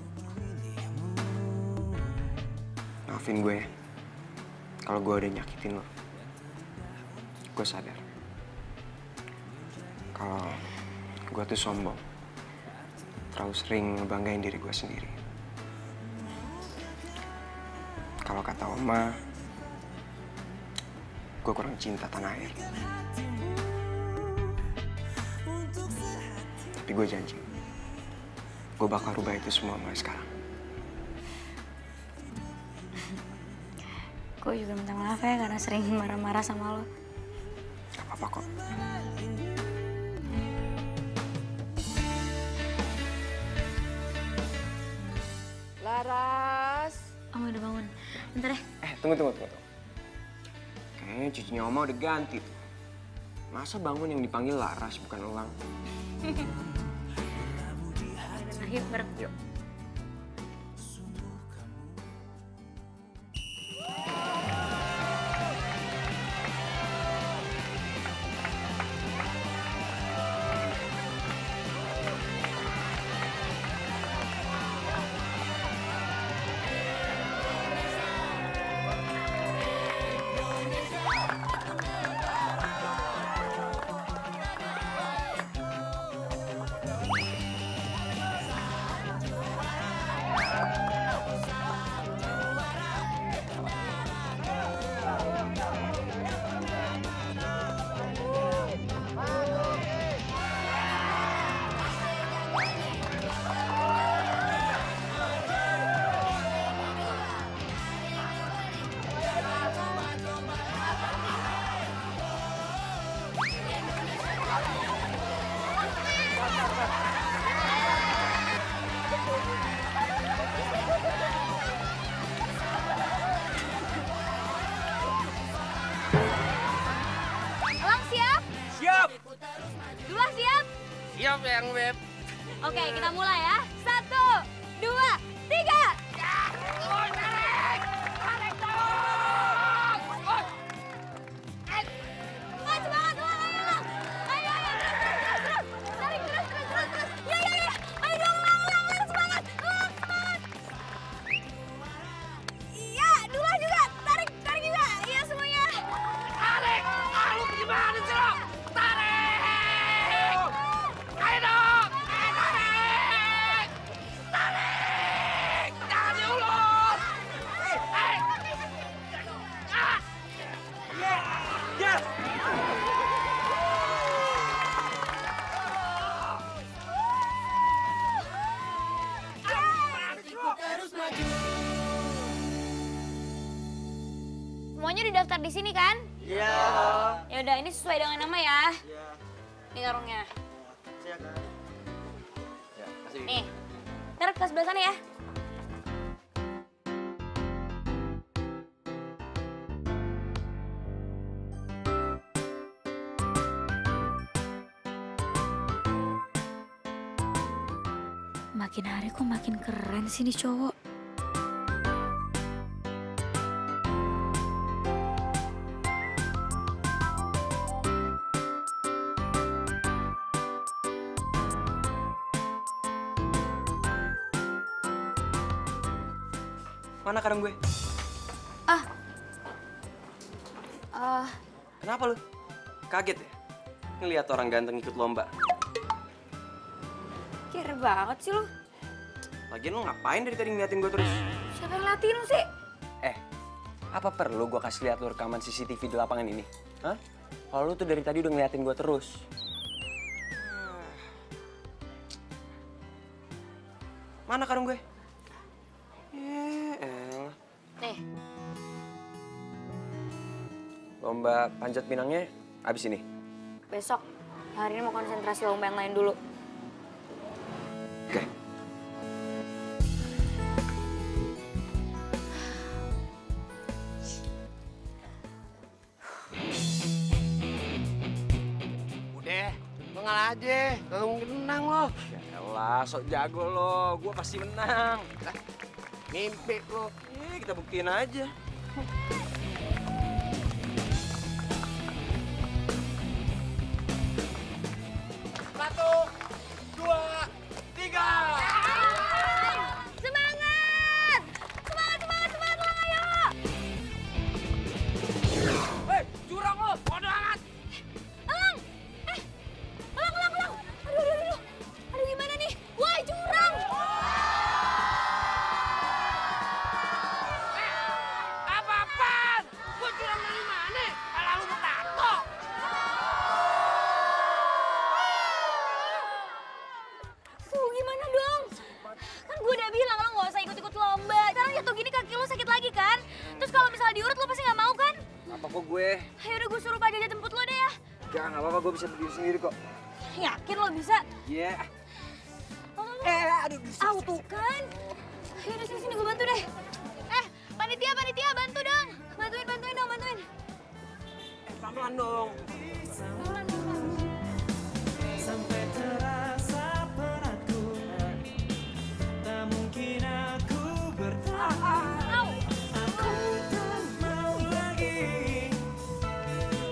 Maafin gue ya. Kalau gue udah nyakitin lo. Gue sadar. Kalau gue tuh sombong. Terlalu sering ngebanggain diri gue sendiri. Kalau kata Oma, gue kurang cinta tanah air. Tapi gue janji, gue bakal rubah itu semua mulai sekarang. Gue juga minta maaf ya karena sering marah-marah sama lo. Gak apa-apa kok. Laras. Oma udah bangun. Bentar ya. Tunggu. Kayaknya cucunya Oma udah ganti tuh. Masa bangun yang dipanggil Laras bukan Elang? Ayo bareng. Yuk. Elang siap? Siap. Dua siap? Siap yang Beb. Oke, kita mulai ya. 1, 2, 3. Semuanya udah daftar di sini kan? Iya. Ya udah, ini sesuai dengan nama ya. Iya. Ini karungnya. Siap kan? Ya, kasih. Nih. Ntar ke sebelah sana ya. Makin hari kok makin keren sih nih cowok. Mana karung gue? Kenapa lu? Kaget ya? Ngeliat orang ganteng ikut lomba. Kira banget sih lu. Lagian lu ngapain dari tadi ngeliatin gue terus? Siapa yang latihin lu sih? Apa perlu gue kasih lihat lu rekaman CCTV di lapangan ini? Hah? Kalau lu tuh dari tadi udah ngeliatin gue terus. Mana karung gue? Nih. Lomba panjat pinangnya abis ini? Besok. Hari ini mau konsentrasi lomba yang lain dulu. Oke. Udah, lo ngalah aja. Gak mungkin menang lo. Yaelah, sok jago lo. Gue pasti menang. Mimpi lo. Kita buktiin aja. Satu, dua, tiga. Semangat! Semangat, semangat, semangat Lang, ayo! Hei, jurang lo. Bodoh amat. Elang! Elang! Aduh. Aduh, gimana nih? Wah, jurang! Apa-apaan? Gua jurang dari mana? Alah lu bertato. Gimana dong? Kan gue udah bilang lo gak usah ikut-ikut lomba. Sekarang jatuh gini kaki lo sakit lagi kan? Terus kalau misalnya diurut lo pasti gak mau kan? Apa kok gue? Yaudah gue suruh Pak Jaja jemput lo deh ya. Gak apa-apa, gue bisa berdiri sendiri kok. Yakin lo bisa? Iya. Aduh, tuh kan. Yaudah sini gue bantu deh. Panitia bantu dong. Bantuin dong. Pelan-pelan dong. Sampai terasa beratku, tak mungkin aku bertahan. Aku tak mau lagi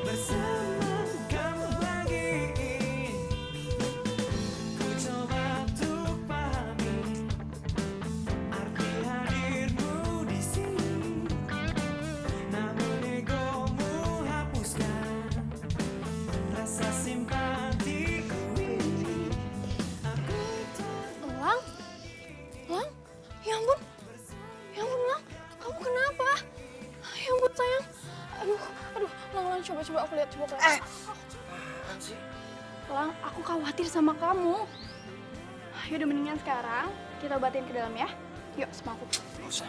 bersama kamu lagi. Ku coba untuk pahami arti hadirmu di sini, namun egomu hapuskan rasa simpatiku ini. Lang? Ya ampun, Lang. Kamu kenapa? Ya ampun, sayang. Aduh, Lang, coba aku lihat, Apaan sih? Lang, aku khawatir sama kamu. Yaudah, mendingan sekarang kita obatin ke dalam ya. Yuk, sama aku. Gak usah.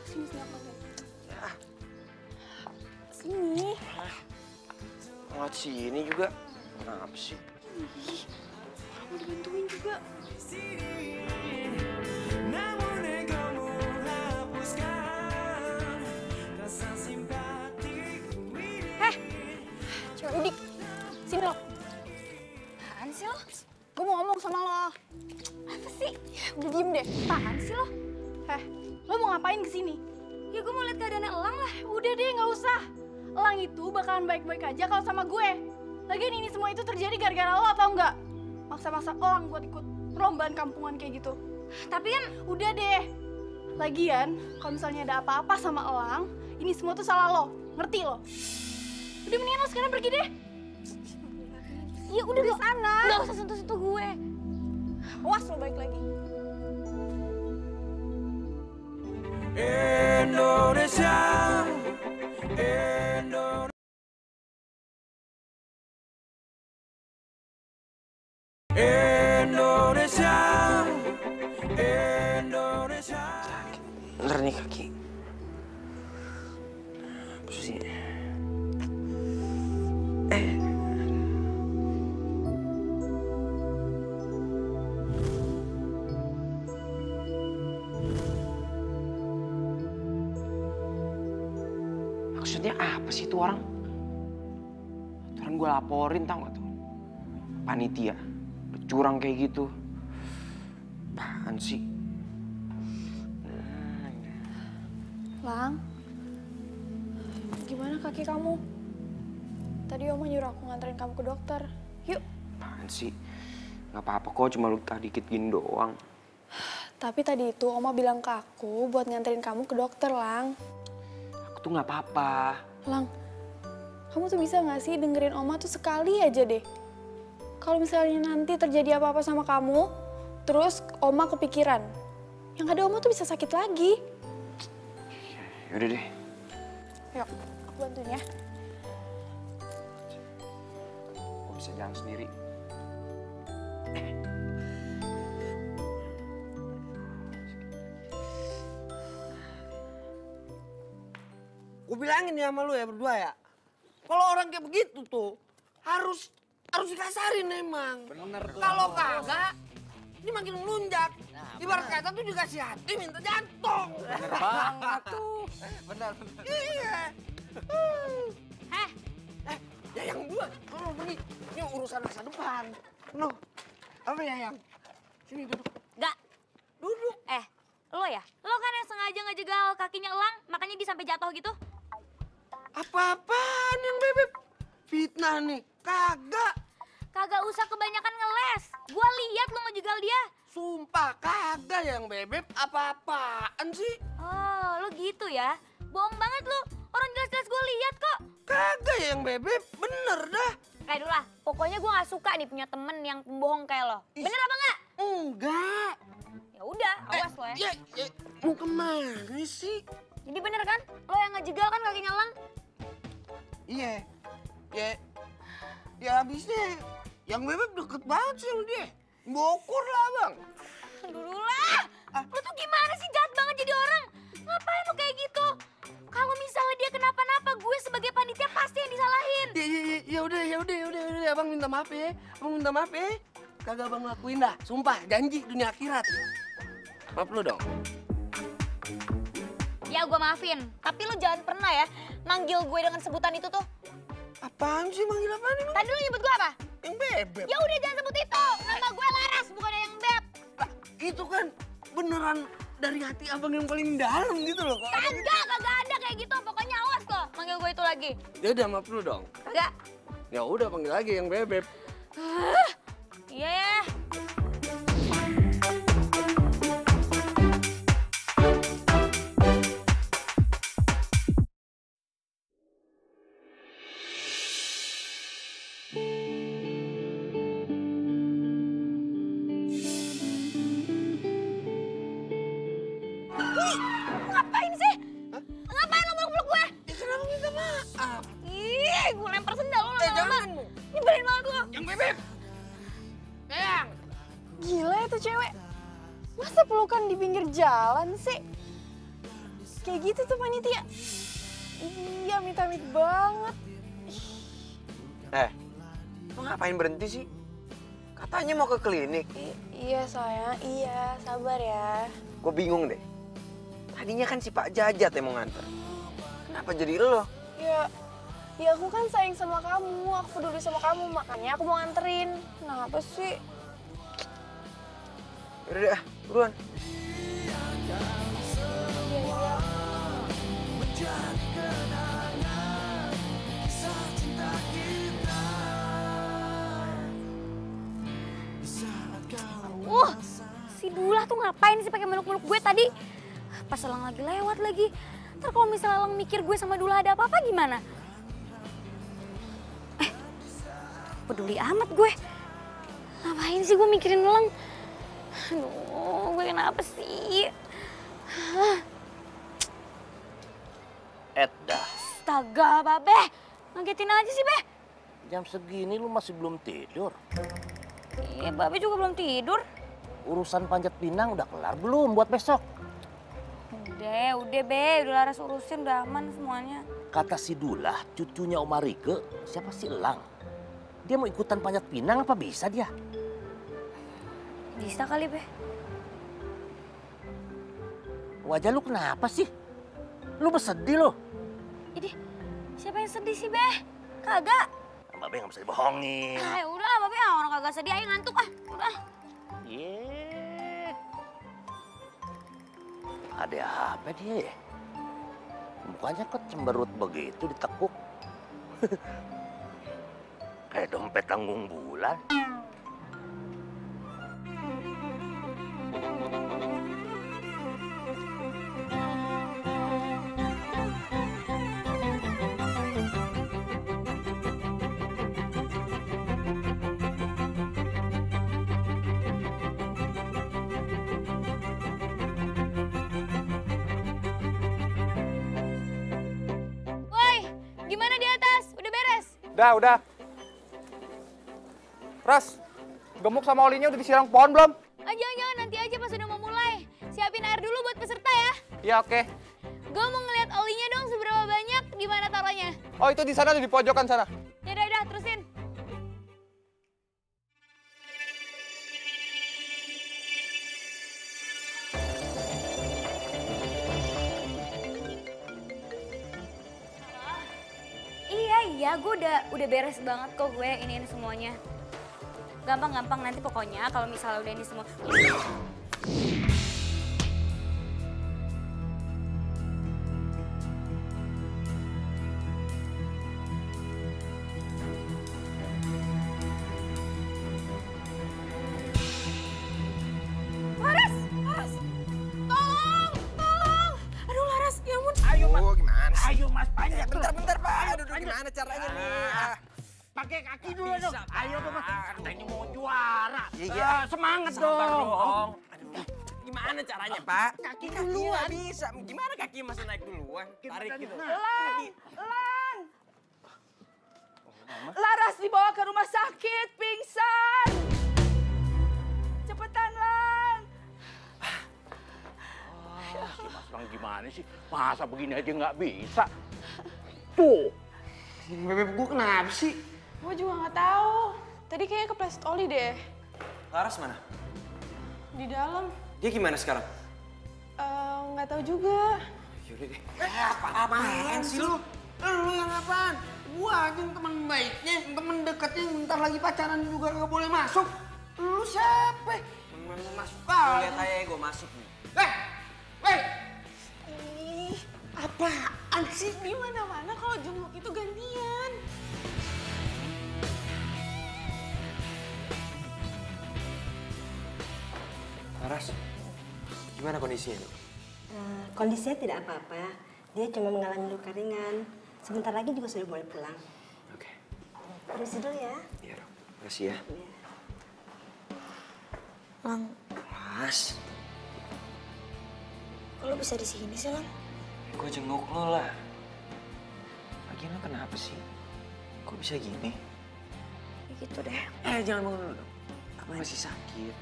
Sini aku lihat. Sini. Lewat sini juga. Kenapa sih? Mau dibantuin juga. Namun egomu hapuskan rasa simpatiku ini. Cewek udik. Sini lo. Apaan sih lo? Gue mau ngomong sama lo. Apa sih? Udah diem deh. Apaan sih lo? Lo mau ngapain kesini? Ya gue mau lihat keadaannya Elang lah. Udah deh, nggak usah. Elang itu bakalan baik-baik aja kalau sama gue. Lagian ini semua itu terjadi gara-gara lo, tau nggak? Maksa-maksa Elang buat ikut perlombaan kampungan kayak gitu. Tapi kan udah deh. Lagian, kalau misalnya ada apa-apa sama Elang, ini semua tuh salah lo. Ngerti lo? Udah, mendingan lo sekarang pergi deh. ya udah di sana. Nggak usah sentuh-sentuh gue. Awas lo balik lagi. Indonesia. Indonesia. Bentar nih kaki. Apa sih? Maksudnya apa sih itu orang? Itu orang gue laporin tau gak tuh? Panitia, curang kayak gitu. Apaan sih? Lang, gimana kaki kamu? Tadi Oma nyuruh aku nganterin kamu ke dokter. Yuk. Apaan sih? Gak apa-apa kok, cuma luka dikit gini doang. Tapi tadi itu Oma bilang ke aku buat nganterin kamu ke dokter, Lang. Aku tuh gak apa-apa. Lang, kamu tuh bisa gak sih dengerin Oma tuh sekali aja deh? Kalau misalnya nanti terjadi apa-apa sama kamu, terus Oma kepikiran, yang ada Oma tuh bisa sakit lagi. Yaudah deh. Yuk, aku bantuin ya. Gue bisa jalan sendiri. Gue bilangin ya sama lu ya berdua ya. Kalau orang kayak begitu tuh harus dikasarin emang. Bener tuh. Kalau kagak, ini makin melunjak. Ibarat kata tuh dikasih hati minta jantung. Bener banget tuh. Bener. Iya. Ya yang dua, kalau pergi, ini urusan masa depan. Lu, apa ya yang? Sini duduk. Enggak. Duduk. Lo ya? Lo kan yang sengaja ngejegal kakinya Elang, makanya dia sampai jatuh gitu. Apa-apaan yang Bebep? Fitnah nih, kagak. Kagak usah kebanyakan ngeles. Gua lihat lo ngejegal dia. Sumpah kagak yang Bebep, apa-apaan sih? Oh, lo gitu ya? Bohong banget lo. Orang jelas-jelas gue lihat kok. Kagak yang Bebep, bener dah. Dulu lah, pokoknya gue gak suka nih punya temen yang pembohong kayak lo. Bener apa enggak? Enggak. Ya udah, awas lo ya. Ya, mau kemana sih? Jadi bener kan? Lo yang ngejegal kan kakinya Elang? Iya. Ya habisnya yang Bebep deket banget sih sama dia. Bokur lah bang. Dulu lah. Lo tuh gimana sih, jahat banget jadi orang? Ngapain lo kayak gitu? Kalau misalnya dia kenapa-napa, gue sebagai panitia pasti yang disalahin. Ya udah, abang minta maaf ya. Abang minta maaf ya. Kagak abang lakuin dah, sumpah, janji dunia akhirat. Maaf lu dong. Ya gue maafin, tapi lo jangan pernah ya manggil gue dengan sebutan itu tuh. Apaan sih manggil apaan emang? Tadi lo nyebut gue apa? Yang Bebep. Ya udah jangan sebut itu, nama gue Laras bukan yang Beb. Lah, itu kan beneran dari hati abang yang paling dalam gitu loh. Kagak ada kayak gitu, pokoknya awas lo manggil gue itu lagi. Ya udah maaf lu dong. Kagak. Ya udah panggil lagi yang Bebep. Iya ya. Ngapain sih? Ngapain lo meluk-meluk gue? Ya kenapa minta maaf? Ih, gue lempar sendal lo lama-lama. Jangan lu. Nyebelin banget lo. Yang Bebep. Eyang. Gila itu cewek. Masa pelukan di pinggir jalan sih? Kayak gitu tuh panitia. Iya, amit-amit banget. Lo ngapain berhenti sih? Katanya mau ke klinik. Iya sayang, iya sabar ya. Gue bingung deh. Tadinya kan si Pak Jajat yang mau nganter. Kenapa jadi lo? Ya aku kan sayang sama kamu, aku peduli sama kamu, makanya aku mau nganterin. Kenapa sih? Yaudah deh, buruan. Si Dula tuh ngapain sih pakai meluk-meluk gue tadi? Pas Elang lagi lewat lagi. Ntar kalau misalnya Elang mikir gue sama Dula ada apa-apa gimana? Peduli amat gue. Ngapain sih gue mikirin Elang? Aduh, gue kenapa sih? Edda, Astaga, Babe. Ngagetin aja sih, Be. jam segini lu masih belum tidur? Iya, Babe juga belum tidur. Urusan panjat pinang udah kelar belum buat besok? Udah Udah Be, udah Laras urusin, udah aman semuanya. Kata si Dullah, cucunya Oma Rike, siapa si Elang? Dia mau ikutan panjat pinang apa bisa dia? Bisa kali Be. Wajah lu kenapa sih? Lu bersedih lo. Idih, siapa yang sedih sih Be? Kagak. Mbak Be nggak bisa dibohongin. Ah ya udah Mbak Be, orang kagak sedih aja ngantuk ah. Udah. Ada apa dia ya? Mukanya kok cemberut begitu ditekuk. Kayak dompet tanggung bulan. Gimana di atas? Udah beres? Udah. Ras, gemuk sama olinya udah disiram pohon belum? Jangan, nanti aja pas udah mau mulai. Siapin air dulu buat peserta ya. Iya, oke. Gue mau ngeliat olinya dong seberapa banyak, di mana taruhnya. Oh, itu di sana, di pojokan sana. Yaudah, terusin. Iya, gue udah beres banget kok gue ini semuanya. Gampang nanti pokoknya kalau misalnya udah ini semua. Laras! Tolong! Aduh Laras, ya ampun. Ayo Mas. Gimana sih? Ayo Mas, panjat. Bentar Pak. Aduh, gimana caranya nih? Pakai kaki dulu dong. Ayo dong Mas. Katanya mau juara. Iya. Semangat Sabar dong. Aduh, gimana caranya Pak? Kaki nggak bisa. Gimana kaki masih naik duluan? Tarik gitu. Elang! Laras dibawa ke rumah sakit, pingsan! Cepetan, Lang! Si Mas Lang gimana sih? Masa begini aja nggak bisa? Tuh. Bebek gue kenapa sih? Gue juga nggak tahu. Tadi kayaknya kepleset oli deh. Laras mana? Di dalam. Dia gimana sekarang? Nggak tahu juga. Yaudah deh. Apaan sih lu? Lu yang apaan? Gua aja teman baiknya, teman dekatnya bentar lagi pacaran juga nggak boleh masuk. Lu siapa? Temen masuk kali. Lihat aja gue masuk nih. Apaan sih? Di mana-mana kalau jenguk itu gantian. Laras, gimana kondisinya? Kondisinya tidak apa-apa. Dia cuma mengalami luka ringan. Sebentar lagi juga sudah boleh pulang. Oke. Permisi dulu ya. Iya dong. Makasih ya. Iya. Lang, Laras, kok lo bisa di sini sih, Lang? gue jenguk lo lah. Lagian lo kenapa sih? Kok bisa gini? Ya gitu deh. Jangan bangun dulu dong. Aku masih sakit.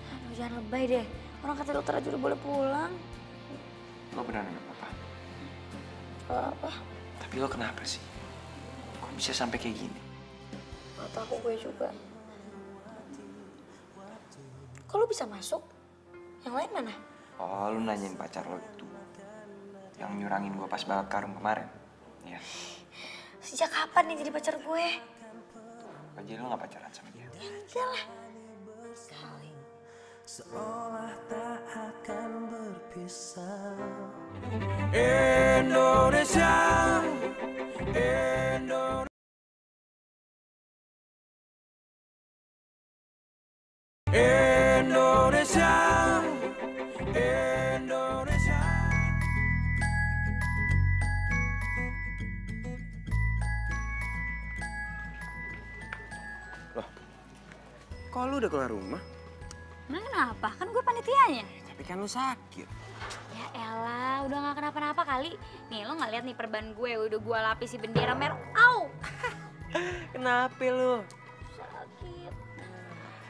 Aduh, jangan lebay deh. Orang kata dokter aja udah boleh pulang. Lo beneran gak apa-apa? Apa? Tapi lo kenapa sih? Kok bisa sampai kayak gini? Gak tahu gue juga. Kok lo bisa masuk? Yang lain mana? Oh, lu nanyain pacar lo itu. Yang nyurangin gue pas balap karung kemarin. Iya. Sejak kapan nih jadi pacar gue? Jadi lo gak pacaran sama dia? Enggak lah. Kali. Seolah tak akan berpisah. Indonesia, Indonesia, Indonesia. Loh, kok lu udah keluar rumah? Emang kenapa? Kan gue panitianya. Tapi kan lu sakit. Ya elah, udah gak kenapa-napa kali. Nih, lo gak lihat nih perban gue, udah gue lapisi bendera merah. Au! Kenapa lu? Sakit.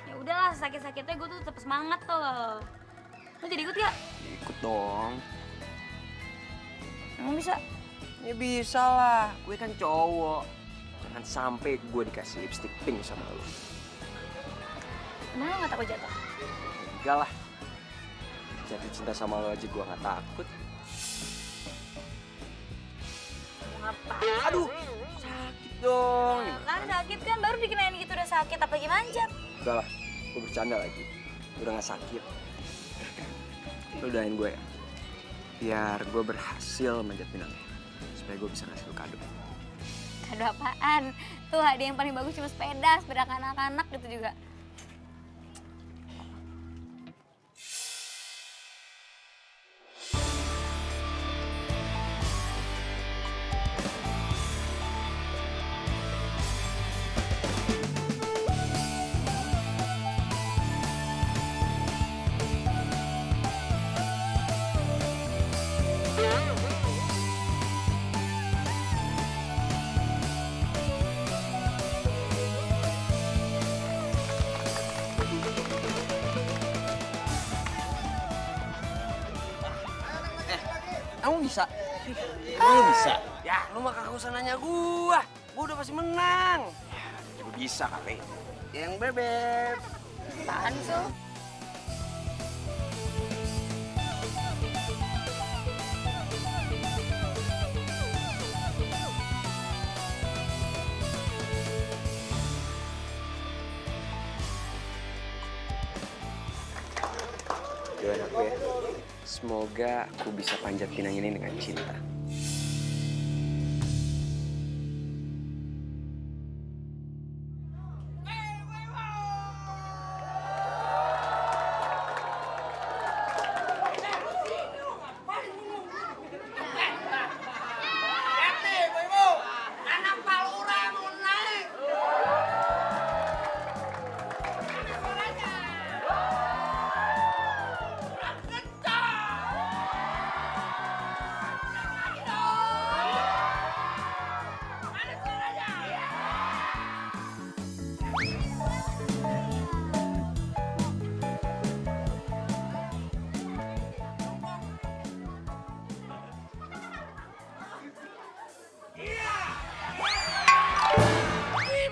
Ya udahlah, sakit-sakitnya gue tuh tetap semangat tuh. Lo jadi ikut gak? Ikut dong. Emang bisa? Ya bisa lah, gue kan cowok. Jangan sampai gue dikasih lipstick pink sama lo. Emang lo gak takut jatuh? Enggak lah. Jatuh cinta sama lo aja gue gak takut. Ngapain? Aduh, sakit dong. Kan sakit kan, baru dikenain gitu udah sakit, apalagi manjat. Enggak lah, gue bercanda lagi. Udah gak sakit. Lo doain gue ya. Biar gue berhasil manjat pinang. Supaya gue bisa ngasih lo kado. Kado apaan? Tuh hadiah yang paling bagus cuma sepeda anak-anak gitu juga. Kamu bisa? Emang lu bisa? Ya, lu mah kagak usah nanya gua. Gua udah pasti menang. Ya, gua bisa kali. Yang bebek. Apaan sih? Doain aku ya. Semoga aku bisa panjat pinang ini dengan cinta.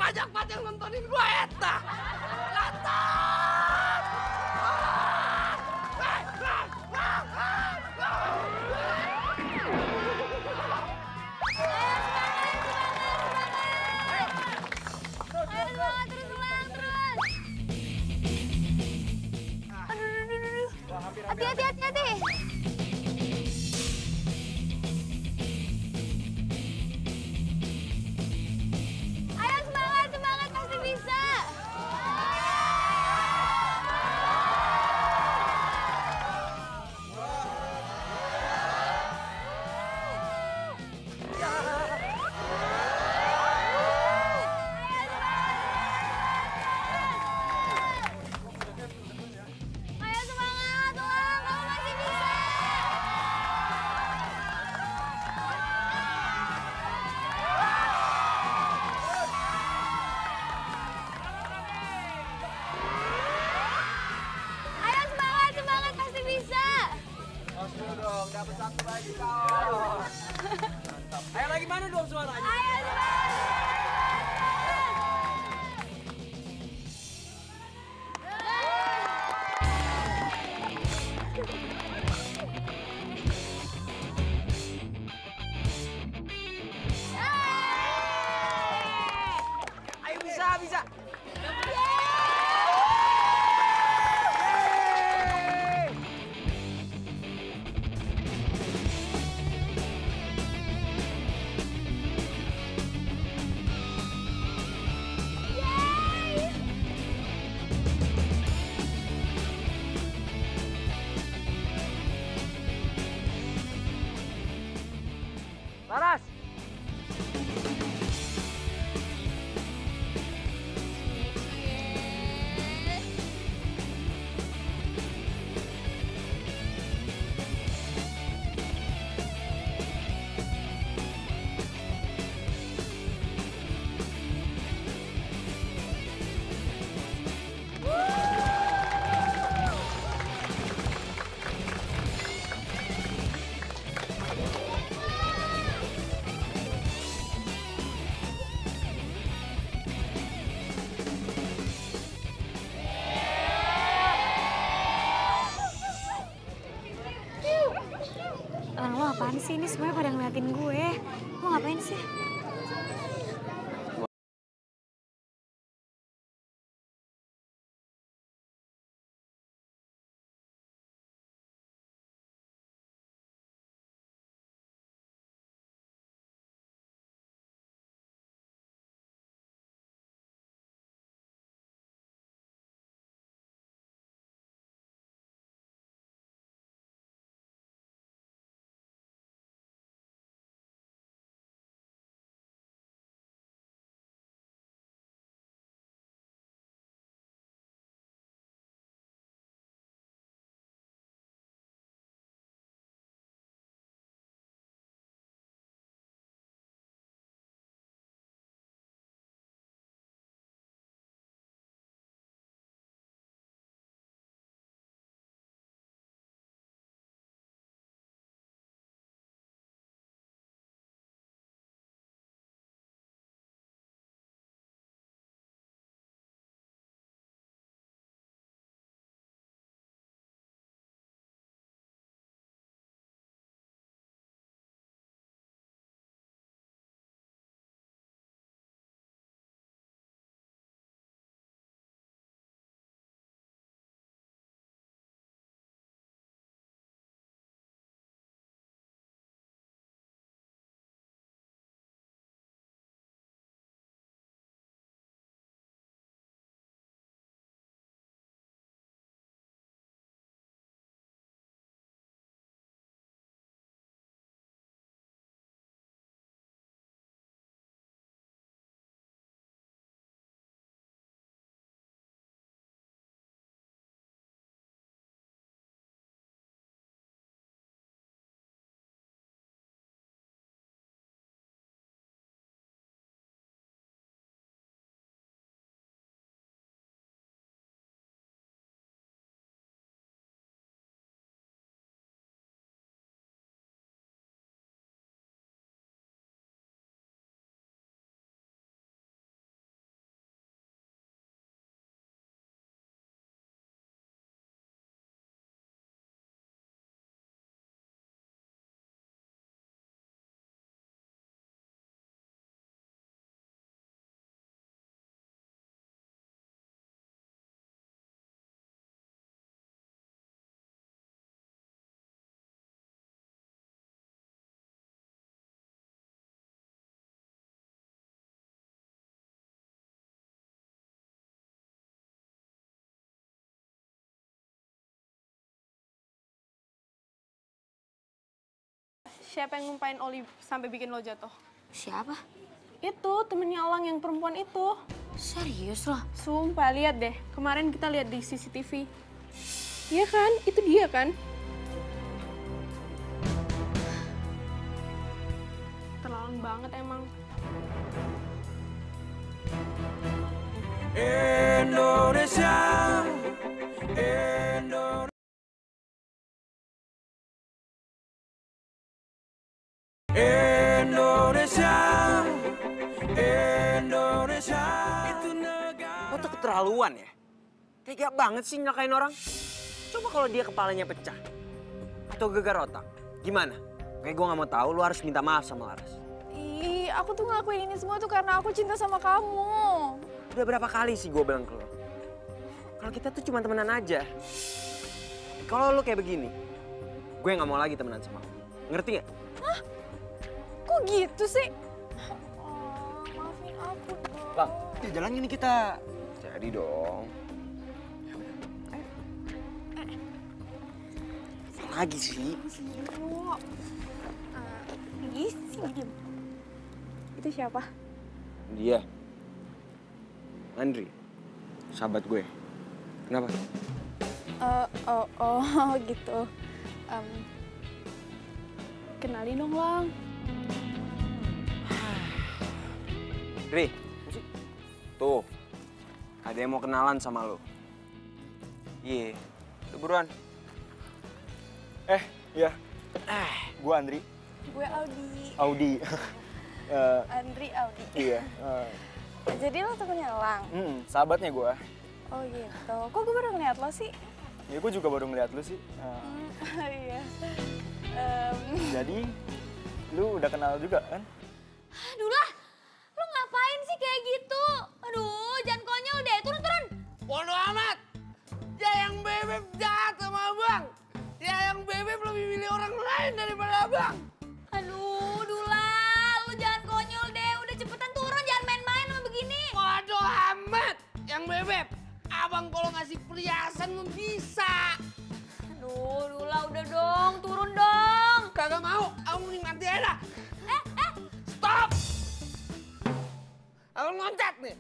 Majak-majak nontonin gua eta. Hati-hati. Ayo semangat, pasti bisa. Ayo semangat, kamu masih bisa. Ayo semangat, pasti bisa. Dong, dapat satu lagi kau. Ayo lagi mana dong suaranya? Ayo Ayo bisa. Laras. sih? Ini semuanya pada ngeliatin gue. Lo ngapain sih? Siapa yang ngumpain Oli sampai bikin lo jatuh? Siapa? Itu, temennya Elang yang perempuan itu. Serius loh? Sumpah, lihat deh. Kemarin kita lihat di CCTV. Iya kan? Itu dia kan? Terlalu banget emang. Indonesia, Indonesia. Indonesia, Indonesia. Lo tuh keterlaluan ya? Tega banget sih nyakain orang. Coba kalau dia kepalanya pecah atau gegar otak, gimana? Kayak gue nggak mau tahu, lo harus minta maaf sama Laras. Ih, aku tuh ngelakuin ini semua tuh karena aku cinta sama kamu. Udah berapa kali sih gue bilang ke lo? Kalau kita tuh cuma temenan aja. Kalau lo kayak begini, gue nggak mau lagi temenan sama lo. Ngerti nggak? Hah? Kok gitu sih? Oh, maafin aku dong. Bang, ya jalan gini kita. Jadi dong. Apa lagi sih? Ih, sini diam. Itu siapa? Dia. Andri. Sahabat gue. Kenapa? Gitu. Kenalin dong, Lang. Ri, tuh. Ada yang mau kenalan sama lo. Iya, udah buruan. Iya. Gue Andri. Gue Audi. Audi. Andri, Audi. Iya. Jadi lo temennya Lang? Sahabatnya gue. Oh gitu. Kok gue baru ngeliat lo sih? Ya gue juga baru ngeliat lu sih. Iya. Jadi, lu udah kenal juga kan? Aduh lah, lu ngapain sih kayak gitu? Aduh, jangan konyol deh, turun. Bodoh amat. Ya yang Bebep jahat sama abang. Ya yang Bebep lebih milih orang lain daripada abang. Aduh, Dula, lu jangan konyol deh. Udah cepetan turun, jangan main-main sama begini. Bodoh amat. Yang Bebep, abang kalau ngasih perhiasan bisa. Aduh, Dula udah dong, turun dong. Kagak mau, abang nikmati aja. Stop. Abang loncat nih.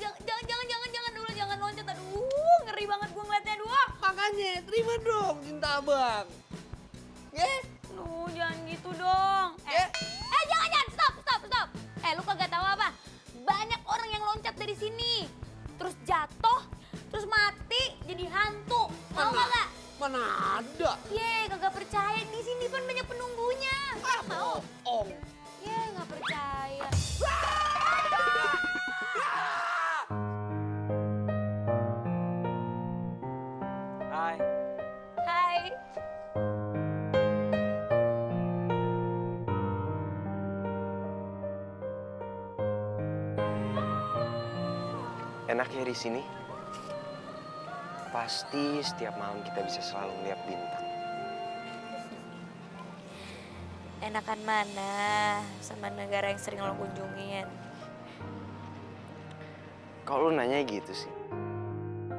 Jangan dulu, jangan loncat. Aduh, ngeri banget gue ngeliatnya, aduh. Makanya terima dong cinta abang. Aduh, jangan gitu dong. Jangan, stop. Lu kagak tahu apa? Banyak orang yang loncat dari sini. Terus jatuh, terus mati, jadi hantu. Tahu kagak? Mana ada? Kagak percaya, di sini kan banyak penunggunya. Mau? Nggak percaya. Hai. Enaknya di sini, pasti setiap malam kita bisa selalu lihat bintang. Enakan mana sama negara yang sering lo kunjungin? Kalau lu nanya gitu sih,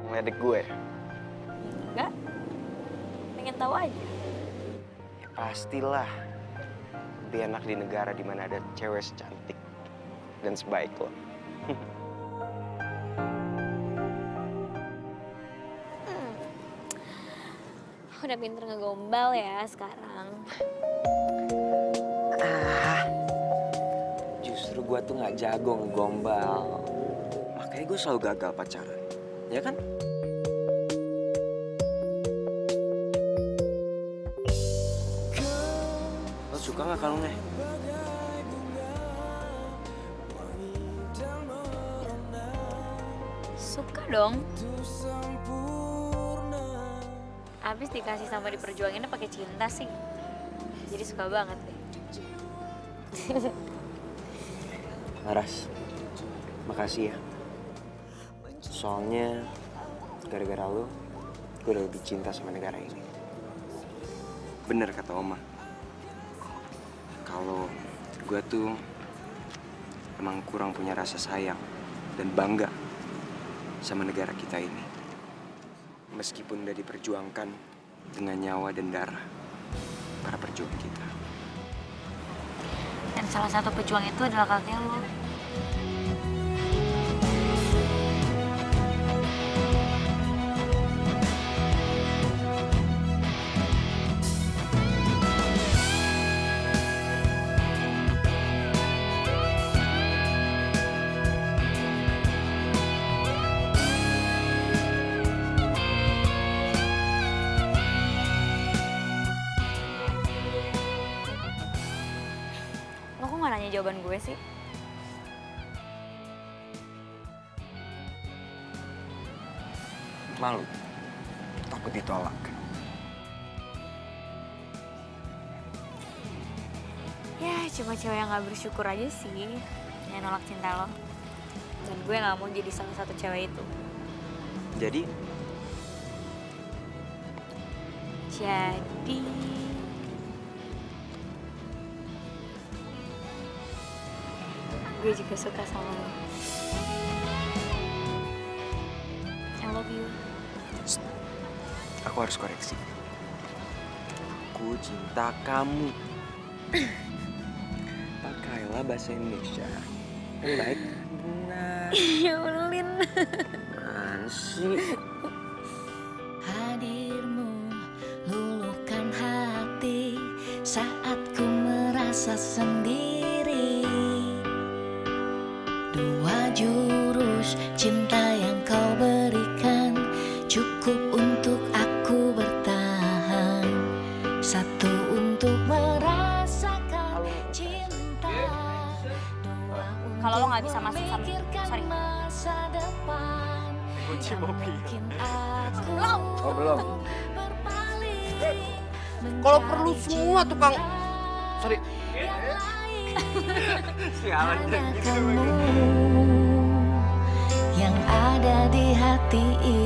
ngeledek gue. Enggak, pengen tahu aja. Ya pastilah, lebih enak di negara di mana ada cewek secantik dan sebaik lo. Udah pinter ngegombal ya sekarang. Justru gue tuh nggak jago ngegombal. Makanya gue selalu gagal pacaran, ya kan? Lo suka nggak kalungnya? Suka dong. Abis dikasih sama diperjuanginnya pakai cinta sih. Jadi suka banget deh. Laras, makasih ya. Soalnya gara-gara lo, gue udah lebih cinta sama negara ini. Bener kata Oma. Kalau gue tuh emang kurang punya rasa sayang dan bangga sama negara kita ini. Meskipun udah diperjuangkan dengan nyawa dan darah para perjuang kita. Dan salah satu pejuang itu adalah kakek lo. Lo kok gak nanya jawaban gue sih? Malu, takut ditolak. Ya cuma cewek yang gak bersyukur aja sih yang nolak cinta lo. Dan gue gak mau jadi salah satu cewek itu. Jadi? Gue juga suka sama lo. I love you. Aku harus koreksi. Aku cinta kamu. Pakailah bahasa Indonesia. Baik. Benar. Ya ulin. Apaan sih? Hadirmu luluhkan hati saat ku merasa sendiri. Dua jurus cinta yang kau berikan cukup untuk aku bertahan. Satu untuk merasakan cinta. Dua Kalau lo nggak bisa masuk sama, sorry. masa depan. Kunci mobil. Mungkin aku Lo, belum. Kalau perlu semua tukang, sorry. Yang ada di hati ini.